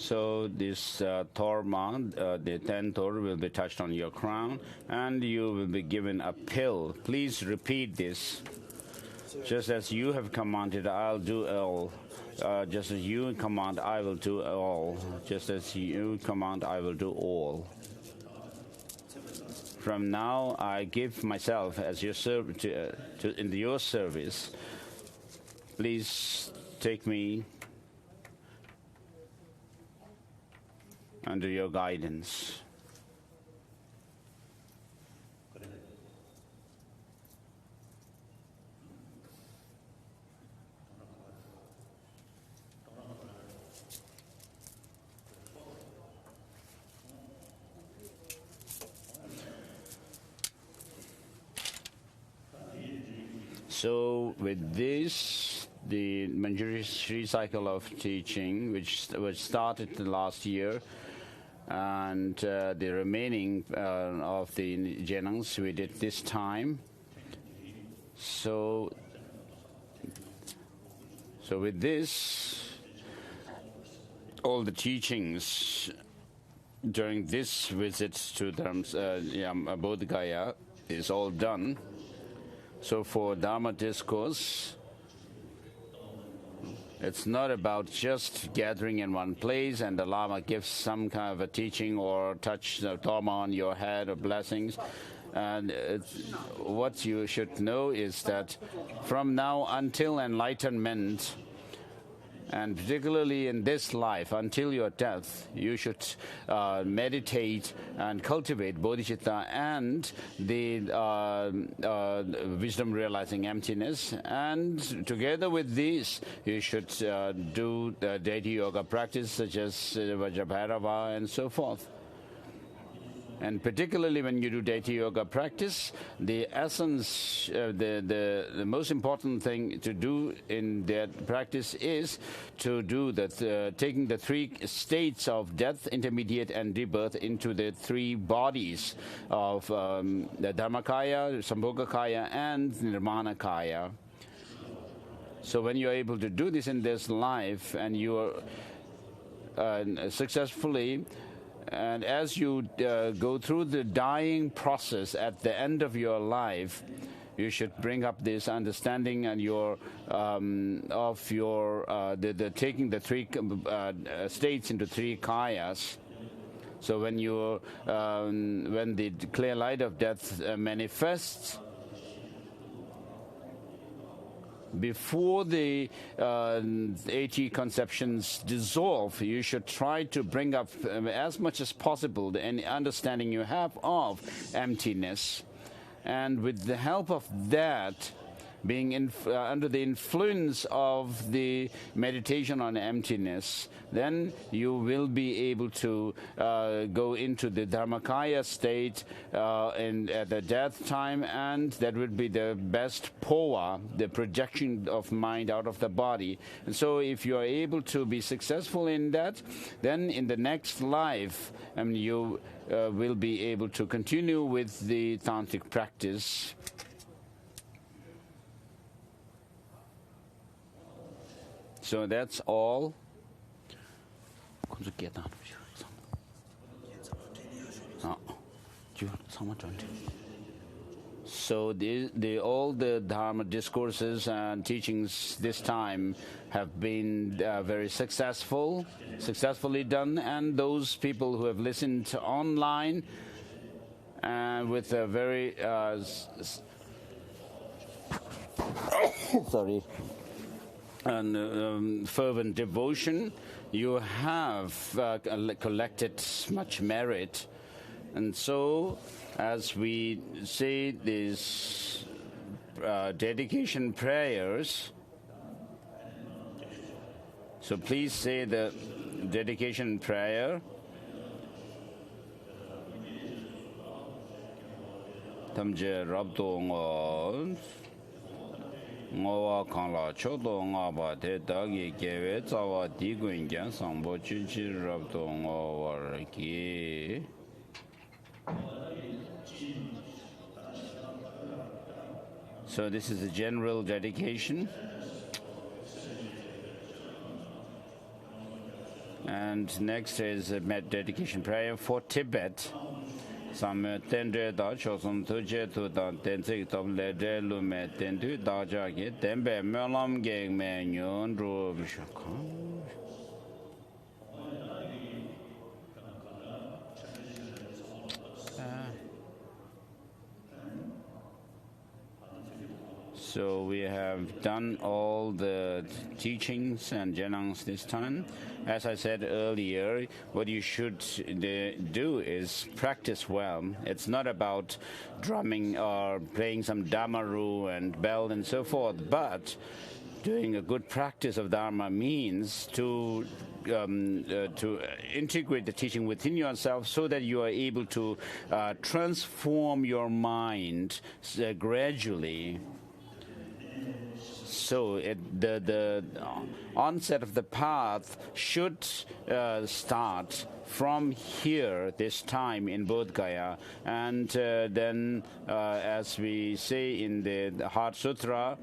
So this torma, the 10 tor will be touched on your crown, and you will be given a pill. Please repeat this. Just as you have commanded, I'll do all. Just as you command, I will do all. Just as you command, I will do all. From now, I give myself as your in your service. Please take me under your guidance. So with this, the Manjushri Cycle of Teaching, which was started last year, and the remaining of the Jenangs we did this time. So with this, all the teachings during this visit to Bodhgaya is all done. So for Dharma discourse, it's not about just gathering in one place and the Lama gives some kind of a teaching or touch the Dharma on your head or blessings. And what you should know is that from now until enlightenment, and particularly in this life, until your death, you should meditate and cultivate bodhicitta and the wisdom realizing emptiness. And together with these, you should do the deity yoga practice such as Vajrabhairava and so forth. And particularly when you do deity yoga practice, the essence, the most important thing to do in that practice is to do that, taking the three states of death, intermediate, and rebirth into the three bodies of the Dharmakaya, Sambhogakaya, and Nirmanakaya. So when you're able to do this in this life, and you are successfully, and as you go through the dying process at the end of your life, you should bring up this understanding and your of your taking the three states into three kayas. So when you when the clear light of death manifests, before the 80 conceptions dissolve, you should try to bring up as much as possible any understanding you have of emptiness. And with the help of that, being under the influence of the meditation on emptiness, then you will be able to go into the Dharmakaya state at the death time, and that would be the best poa, the projection of mind out of the body. And so if you are able to be successful in that, then in the next life you will be able to continue with the tantric practice. So that's all. So all the Dharma discourses and teachings this time have been very successfully done, and those people who have listened online with a very and fervent devotion, you have collected much merit. And so, as we say these dedication prayers, so please say the dedication prayer. Tamje rabdo ngol Ngowa Kangla Chodo Ngaba Te Dagi Gewe Tsawa Digungan Sambo Chichi Rabdo Ngowaraki. So this is a general dedication. And next is a dedication prayer for Tibet. Some tender Dutch or some Tuje to the Tensic of Lede Lume Tendu Dajaki, Tembe Melam Gang Manyon Rove. So we have done all the teachings and jenangs this time. As I said earlier, what you should do is practice well. It's not about drumming or playing some damaru and bell and so forth, but doing a good practice of Dharma means to integrate the teaching within yourself so that you are able to transform your mind gradually. So the onset of the path should start from here this time in Bodhgaya, and then as we say in the Heart Sutra,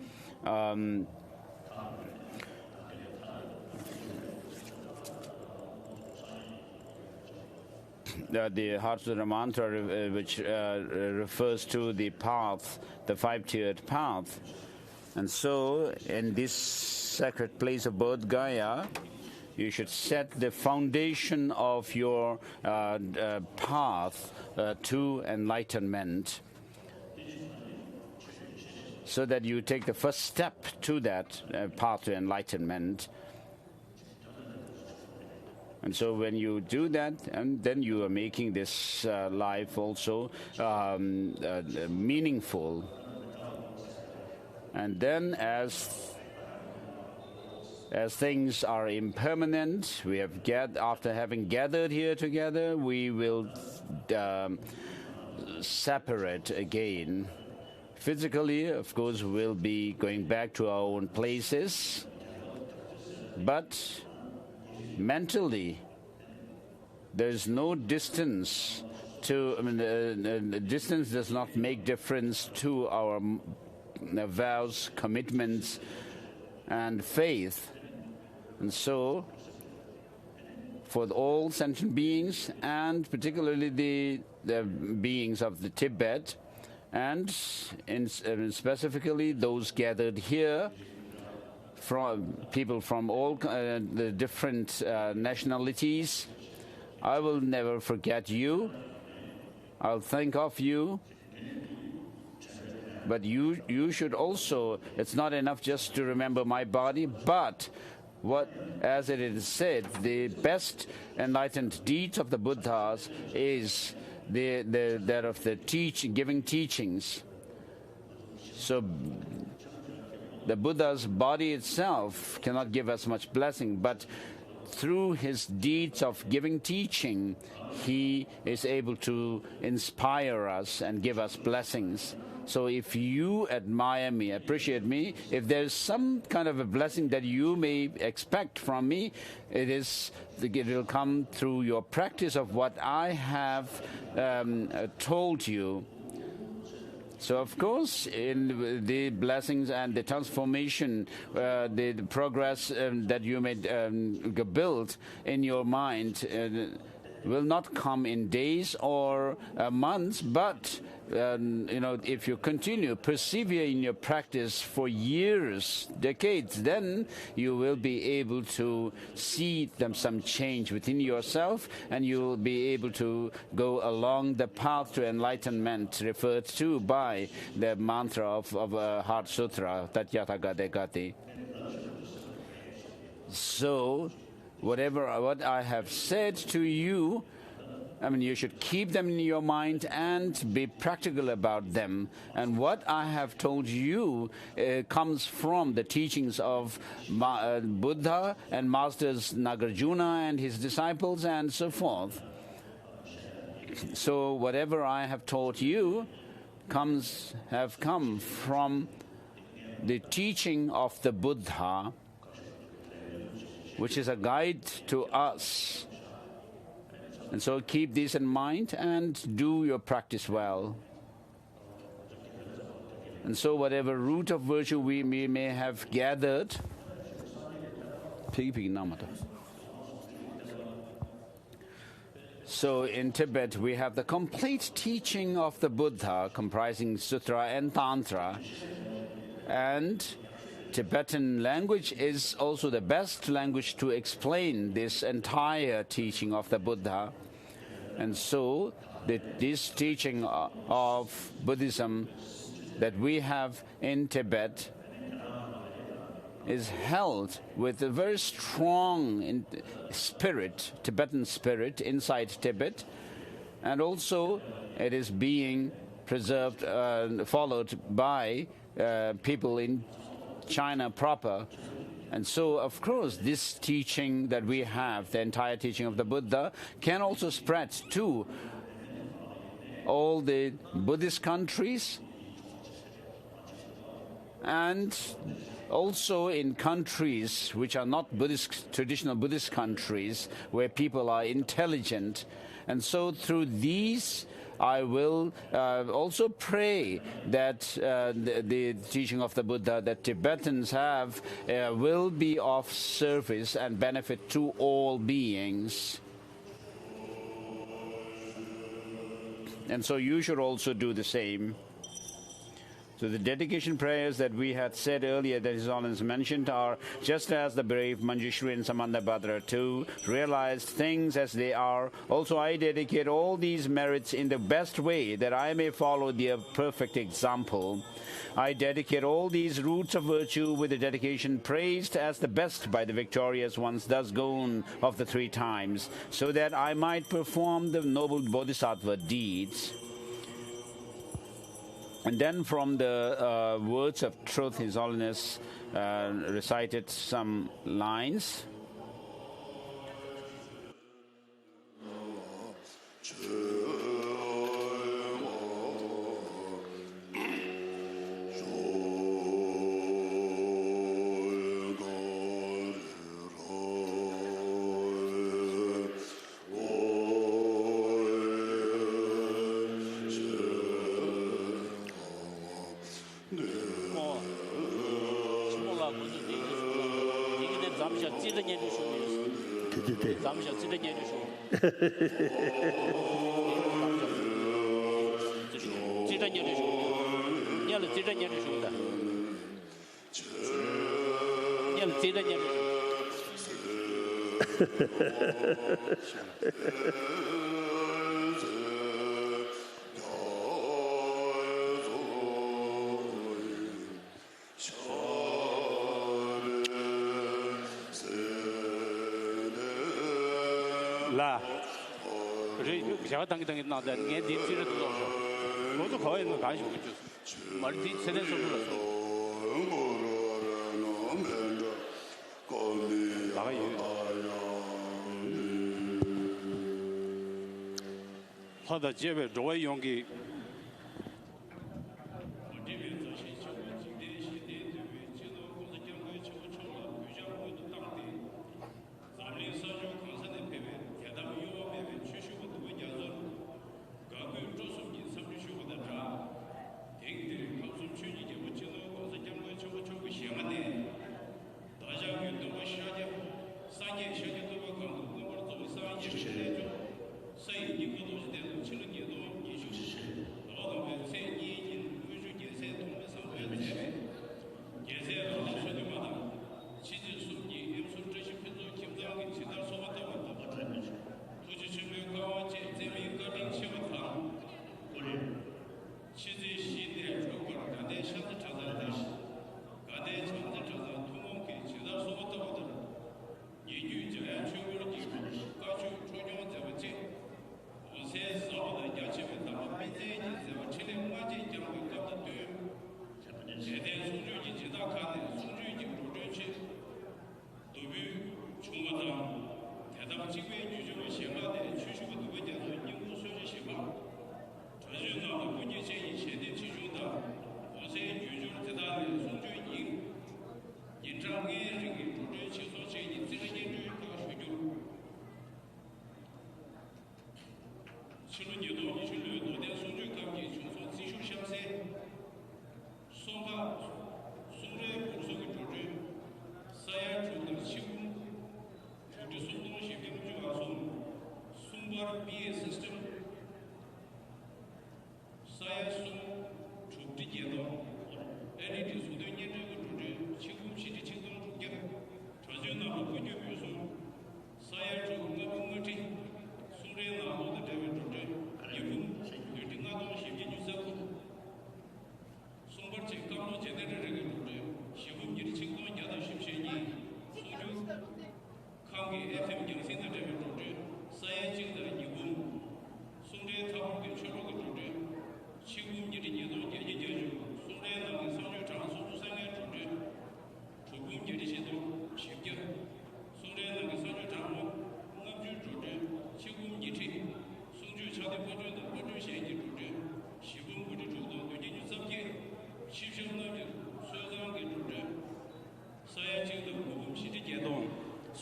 the Heart Sutra mantra, which refers to the path, the five-tiered path. And so, in this sacred place of Bodhgaya, you should set the foundation of your path to enlightenment, so that you take the first step to that path to enlightenment. And so when you do that, and then you are making this life also meaningful. And then as things are impermanent, we have after having gathered here together, we will separate again. Physically, of course, we'll be going back to our own places, but mentally, there's no distance to, distance does not make difference to our vows, commitments, and faith. And so, for all sentient beings, and particularly the beings of the Tibet, and specifically those gathered here, from people from all the different nationalities, I will never forget you. I'll think of you. But you should also, it's not enough just to remember my body, but what, as it is said, the best enlightened deeds of the Buddhas is that of the giving teachings. So the Buddha's body itself cannot give us much blessing, but through his deeds of giving teaching, he is able to inspire us and give us blessings. So if you admire me, appreciate me, if there's some kind of a blessing that you may expect from me, it will come through your practice of what I have told you. So, of course, in the blessings and the transformation, the progress that you may build in your mind will not come in days or months, but if you persevere in your practice for years, decades, then you will be able to see some change within yourself, and you will be able to go along the path to enlightenment referred to by the mantra of Heart Sutra, Tatyata Gate Gati. So, what I have said to you, you should keep them in your mind and be practical about them. And what I have told you comes from the teachings of Buddha and Masters Nagarjuna and his disciples and so forth. So whatever I have taught you have come from the teaching of the Buddha, which is a guide to us. And so keep this in mind and do your practice well. And so whatever root of virtue we may have gathered, So in Tibet, we have the complete teaching of the Buddha, comprising Sutra and Tantra. And Tibetan language is also the best language to explain this entire teaching of the Buddha. And so this teaching of Buddhism that we have in Tibet is held with a very strong spirit, Tibetan spirit, inside Tibet, and also it is being preserved, followed by people in China proper. And so, of course, this teaching that we have, the entire teaching of the Buddha, can also spread to all the Buddhist countries, and also in countries which are not Buddhist, traditional Buddhist countries, where people are intelligent. And so through these, I will also pray that the teaching of the Buddha that Tibetans have will be of service and benefit to all beings. And so you should also do the same. So the dedication prayers that we had said earlier, that His Holiness mentioned, are just as the brave Manjushri and Samandabhadra too realized things as they are. Also I dedicate all these merits in the best way, that I may follow their perfect example. I dedicate all these roots of virtue with the dedication praised as the best by the victorious ones, thus gone of the 3 times, so that I might perform the noble bodhisattva deeds. And then from the words of truth, His Holiness recited some lines. 라, 그래 제가 당당히 나다 내 뒤를 들어서 모두 거의 뭐 관심 없죠. 말이 세대서 불렀어. 나가요. 하다 집에 로에 용기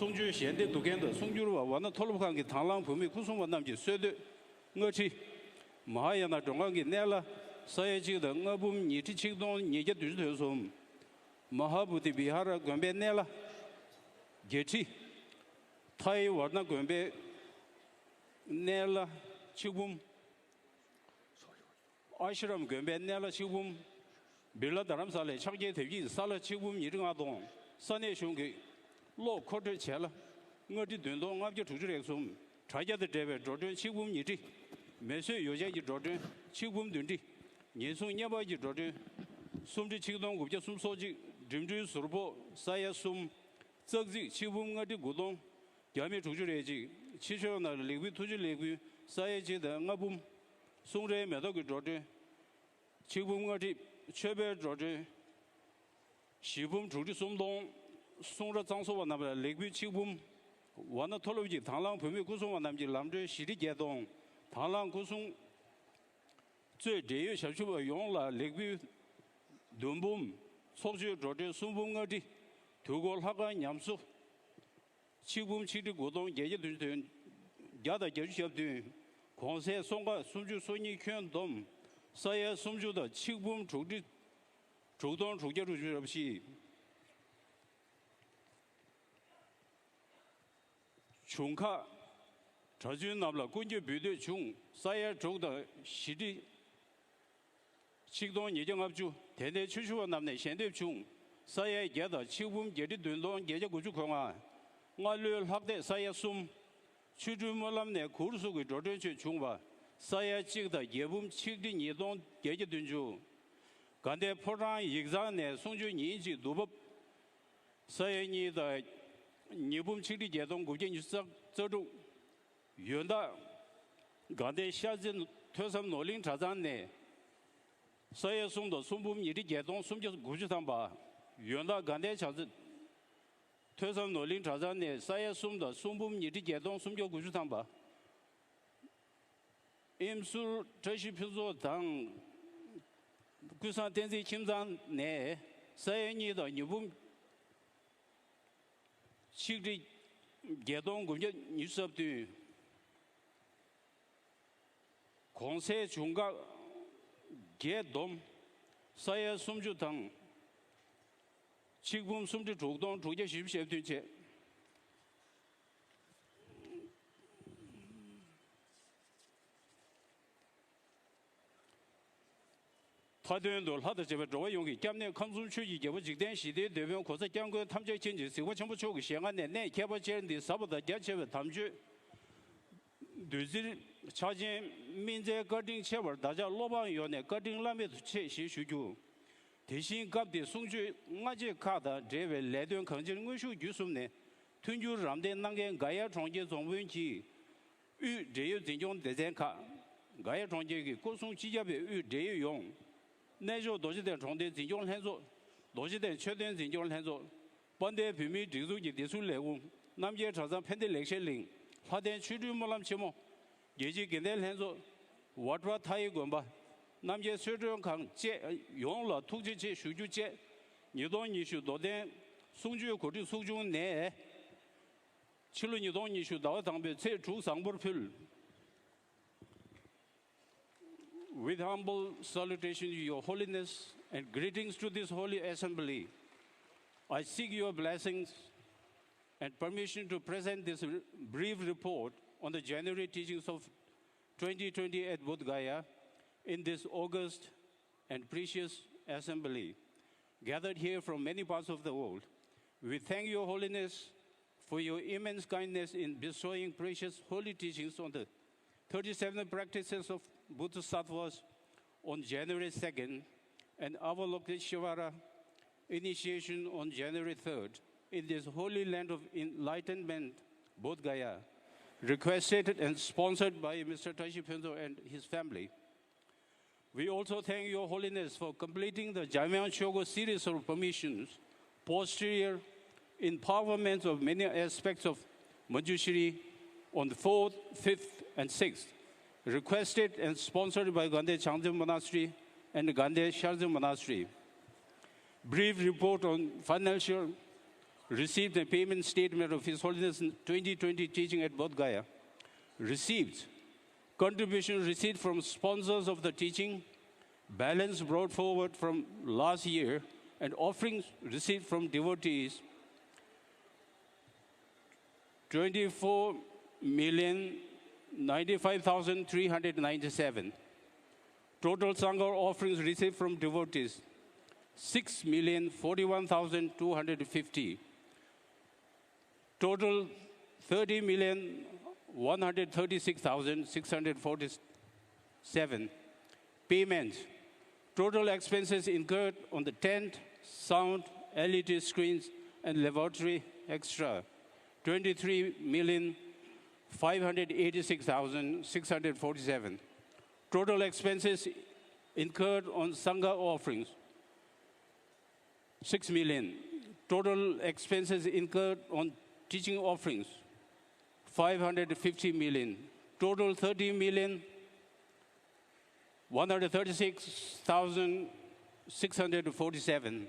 송주 현대 도견도 송주로 완나 톨로칸기 당랑 범위 구성원 남지 쇠드 어치 마야나 정강기 내라 서예지의 응업음 니티 직동 예제 뒤에서 마하부디 비하라 건배 내라 게치 타이 워나 건배 내라 지금 아시람 건배 내라 지금 빌라 다람살에 착제 대비 살아 지금 이릉아동 산에 쇼게 로 코트 쳇라 어디 된동 앞에 주주래서 자자의 대배 조전 지금 이지 매수 요제지 조전 지금 된디 예송 녀바지 조전 숨지 지동 국제 숨소지 림주 수르보 사야 숨 적지 지금 어디 고동 야매 주주래지 치셔나 리비 투지 리비 사야지의 응아붐 송래 매덕의 조전 지금 어디 최배 조전 시범 주지 숨동 송라 장소와 남의 레귀 지금 완나 톨로지 당랑 범위 구성와 남지 남주 시리 계동 당랑 구성最节小区我用了레귀 돈봄 소주 조제 숨봉 어디 두고 하가 냠수 지금 시리 고동 예제들 야다 제주협도 공세 송가 숨주 손이 큰돔 사야 숨주的지금 조지主动主接触없이 총카 저주 남라 군제 비대 중 사야 쪽的시리 직동 예정업주 대대 출시와 남내 현대 중 사야 예다 지금 예리 돈동 예제 구주 공화 월요일 학대 사야 숨 추주몰람내 고르속의 조전체 중바 사야 찍다 예범 칠린 예동 예제 돈주 간대 포랑 익산내 송주 인지 도법 사야니다 예범 칠리 예동 국제 유석 저주 연다 간대 샤진 퇴섬 노린 자산내 사야 송도 송범 일이 예동 숨져 구주담바 연다 간대 자진 퇴섬 노린 자산내 사야 송도 송범 일이 예동 숨져 구주담바 임술 저시 표소 당 구산 denzi kimzan ne 사연이 더 유분 시리 개동 군제 뉴스업도 공세 중각 개돔 사회 숨주 등 지금 숨주 주동 주제 십시업도체 타도연도 하다 제발 저와 용기 겸내 컨숨추기 제보 직된 시대 대변 고사 경고 탐지 진지 세고 전부 초기 시행한데 내 개발제인데 사보다 개체의 탐주 düzir 차진 민제 거딩 체벌 다자 로방 요네 거딩 라메도 체시 수주 대신 갑대 송주 ngaje 카다 제베 레던 컨진 의수 유숨네 튼주 람데 난게 가야 총제总文기 유 제유 진종 대전카 가야 총제기 고송 지자베 유 제유 용 내조 도시대 총대 진종 현소 도시대 최대 진종 현소 번대 비미 지수기 대술 내고 남제 자산 팬데 렉셀링 화된 추류 몰람 치모 예지 견델 현소 와트와 타이 건바 남제 수정 강제 용러 투지지 수주제 니동 이슈 도된 송주 고리 수중 내 칠로 니동 이슈 나와 당배 최주 상부를 With humble salutation to your holiness and greetings to this holy assembly, I seek your blessings and permission to present this brief report on the January teachings of 2020 at Bodhgaya in this august and precious assembly, gathered here from many parts of the world. We thank your holiness for your immense kindness in bestowing precious holy teachings on the 37 practices of Bodhisattvas on January 2nd and Avalokiteshvara initiation on January 3rd in this holy land of enlightenment, Bodhgaya, requested and sponsored by Mr. Tashi Phunzo and his family. We also thank your holiness for completing the Jamyang Chogo series of permissions, posterior empowerment of many aspects of Manjushri on the 4th, 5th, and 6th, requested and sponsored by Gandhe Changzhen Monastery and Gandhe Sharjah Monastery. Brief report on financial received a payment statement of His Holiness 2020 teaching at Bodhgaya. Received. Contribution received from sponsors of the teaching, balance brought forward from last year, and offerings received from devotees, 24,095,397. Total Sangha offerings received from devotees, 6,041,250. Total 30,136,647. Payment. Total expenses incurred on the tent, sound, LED screens, and laboratory extra, 23,586,647. Total expenses incurred on Sangha offerings, 6 million. Total expenses incurred on teaching offerings, 550 million. Total 30,136,647.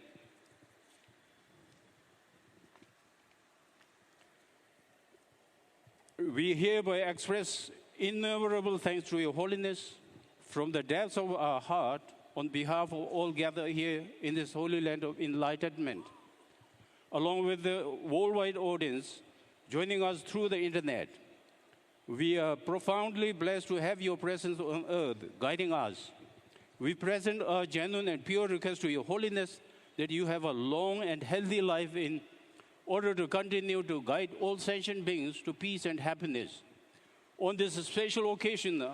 We hereby express innumerable thanks to Your Holiness from the depths of our heart on behalf of all gathered here in this holy land of enlightenment, along with the worldwide audience joining us through the internet. We are profoundly blessed to have your presence on earth guiding us. We present our genuine and pure request to Your Holiness that you have a long and healthy life in order to continue to guide all sentient beings to peace and happiness. On this special occasion,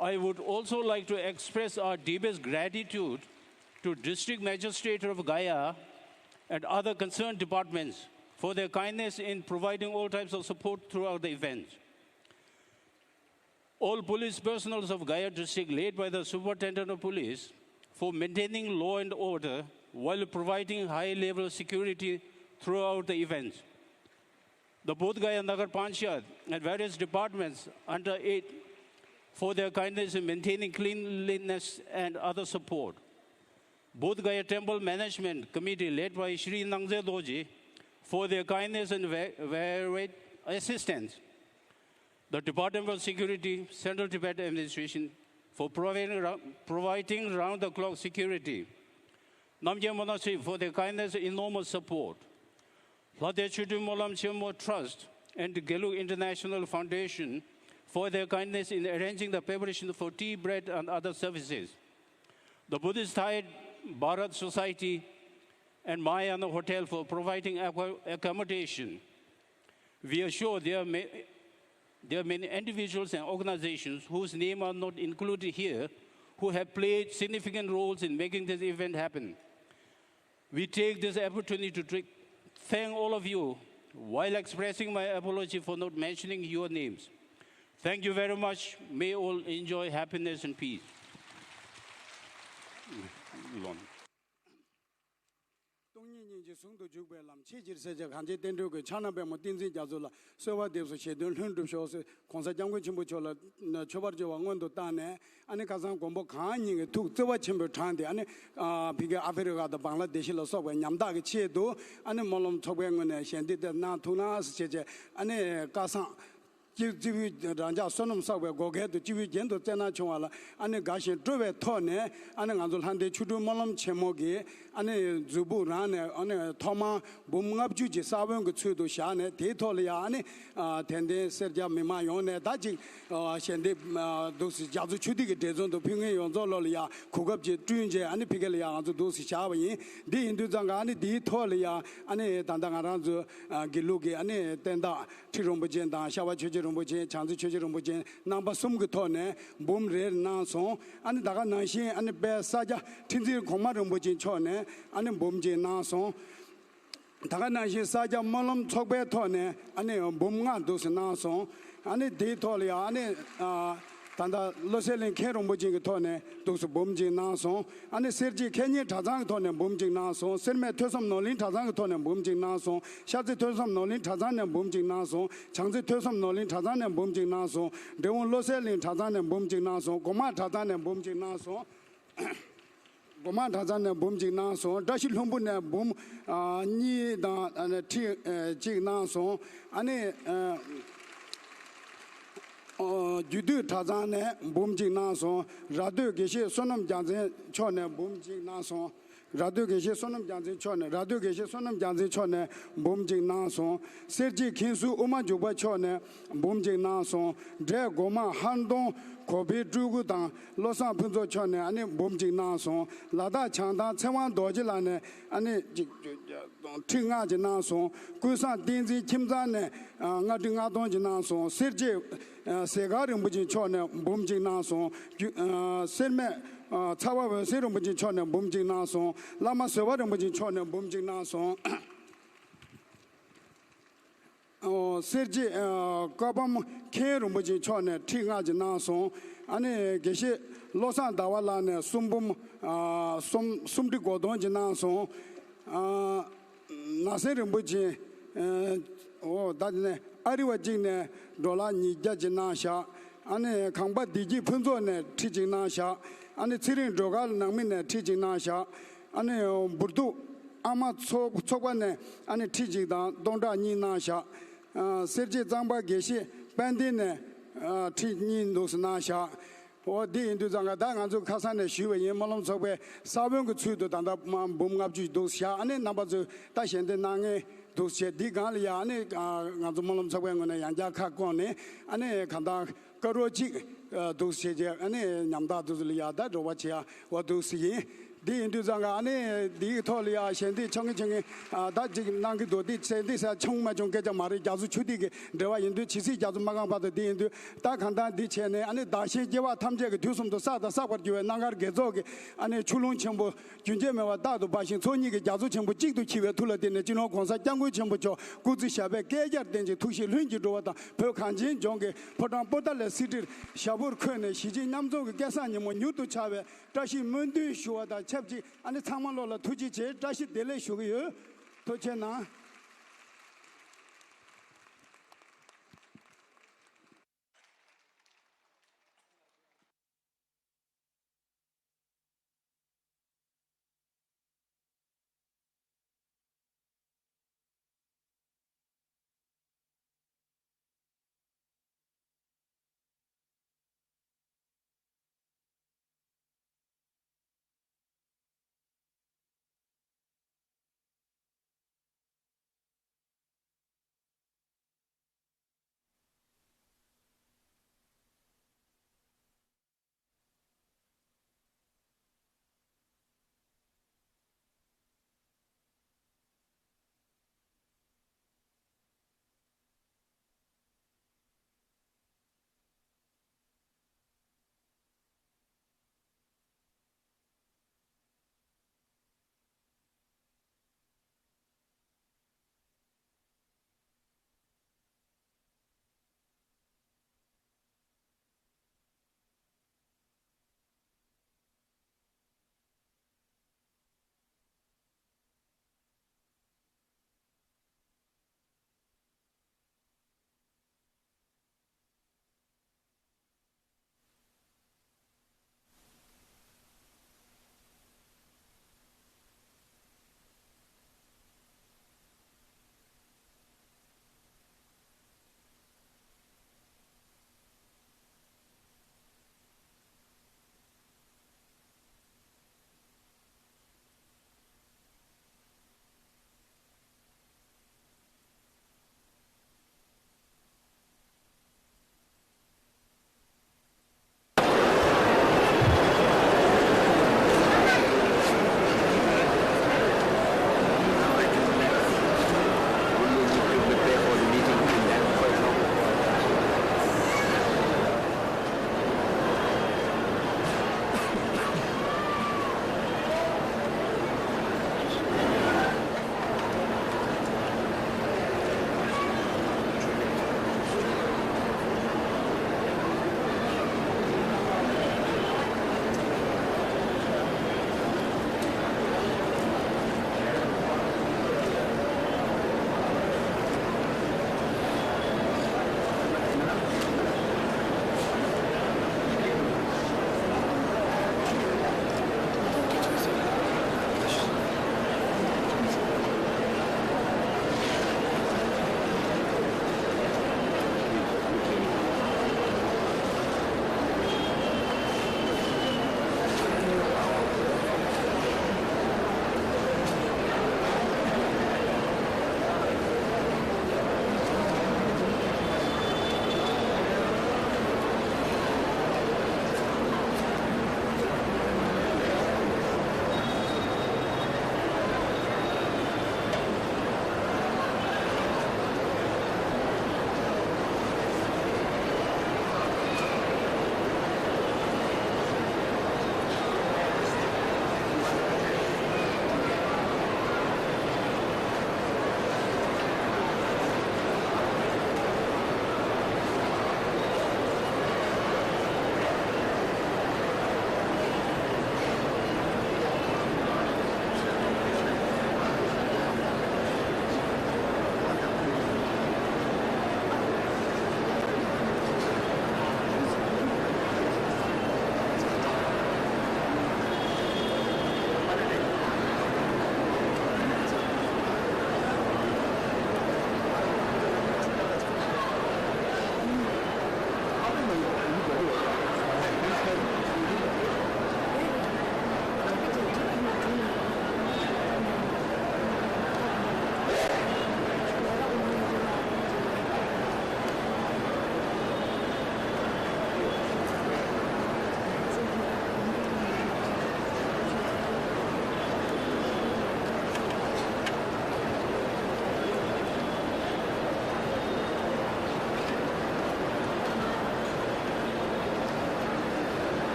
I would also like to express our deepest gratitude to District Magistrate of Gaya and other concerned departments for their kindness in providing all types of support throughout the event. All police personnel of Gaya district led by the Superintendent of Police for maintaining law and order while providing high-level security throughout the event. The Bodhgaya Nagar Panchayat and various departments under it for their kindness in maintaining cleanliness and other support. Bodhgaya Temple Management Committee led by Shri Nangze Doji for their kindness and varied assistance. The Department of Security, Central Tibetan Administration for providing round-the-clock security. Namgyal Monastery for their kindness and enormous support. Lade Chudu Molam Chemo Trust and the Gelug International Foundation for their kindness in arranging the preparation for tea, bread, and other services. The Buddhist Tide Bharat Society and Mayana Hotel for providing accommodation. We are sure there are many individuals and organizations whose names are not included here who have played significant roles in making this event happen. We take this opportunity to thank all of you while expressing my apology for not mentioning your names. Thank you very much. May all enjoy happiness and peace. jiwi ranja sonum sawe goge to jiwi jendo tena chongala ane gashi drove thone ane nganzul hande chudu malam chemoge ane zubu rane ane thoma bumngap juji sawen go chudu shane de thole ya ane tende serja mema yone daji shende dosi jazu chudi ge dezon do pingye yonzo lo ya khugap je tunje ane pigele ya nganzu dosi chawe di indu zanga ane di thole ya ane dandanga ranzu giluge ane tenda tirombo jenda shawa chuji Rumboje, Chanzi Chuji Rumboje, Namba Sumgutone, Boom Red Nanson, and Daga Nanshi, and Bear Saja, Tinzi Koma Rumboje Chone, and Boomje Nanson, Daga Nanshi Saja Molom Togbe Tone, and Boomga Dos Nanson, and Detolia, and Tanda Loselin Kerumboje Tone, Dos Boomje Nanson, and Sergi Kenya Tazang Tone, Boomje Nanson, Selme Tosam Nolin Tazang Tone, Boomje Nanson, Shazi Tosam Nolin Tazan and Boomje Nanson, Changzi Tosam Nolin Tazan and Boomje Nanson, Deon Loselin Tazan and Boomje Nanson, Goma Tazan and Boomje Nanson. Goma Tazan Bumjing Nason, Dashi Lumbun Bum, Ni Dan and Jig Nason, Ane Judu Tazane, Bumjing Nason, Radu Geshe, Sonam Jansen, Chone, Bumjing Nason. Radio Geshe Sonam Jansi Chone, Radio Geshe Sonam Jansi Chone, Bumjing Nason, Sergi Kinsu Uma Juba Chone, Bumjing Nason, Dre Goma Handong, Kobe Drugudan, Losan Punzo Chone, and Bumjing Nason, Lada Chanda, Chewan Dojilane, and Tinga Jinason, Kusan Dinzi Kimzane, Nadinga Donjinason, Sergi Segarim Bujin Chone, Bumjing Nason, Selme. Tawa serum bujin chone bumjing nason lama sewarum bujin chone bumjing nason serji kabam kerum bujin chone tinga jin nason ane geshe losan dawala ne sumbum sumdi godon jin nason naserum bujin dadne ariwa jine dola ni jajin nasha ane kangba diji punzo ne tijin nasha ane tsirin drogal nangmin teaching nasha ane burdu ama chokwane ane teaching da dongda ni nasha serje zangba geshi bandine teaching dos nasha o di indu zanga da nganzu khasan ne shiwe yin molom chokwe sabyon ku chu do danda bum ngap ju dos sha ane namba zu da shen de nange dos che di gal ya ane nganzu molom chokwe ngone yangja kha kon ne ane khanda karoji 도시제 안에 남다도들이야다 로바치야 와도시 디 인도장가 안에 디 토리아 현대 청정에 다 지금 난기도디 세디사 청마 좀 개자 말이 자주 추디게 내가 인도 지시 자주 마강 받아 디 인도 다 간다 디 체네 안에 다시제와 탐제가 뒤숨도 사다 사버지에 나가르 개조게 안에 출론 첨부 군제매와 다도 바신 손이게 자주 첨부 찍도 기회 둘러대네 진호 공사 장고 첨부 저 구지 샤베 개자된지 투시 륜지 로다 별 간진 종게 포당 보달레 시티 샤부르 크네 시진 남조게 계산이 뭐 뉴도 차베 다시 문도 쇼다 첩지 안에 상만로라 투지 제 다시 델레 쇼게요 도체나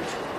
future.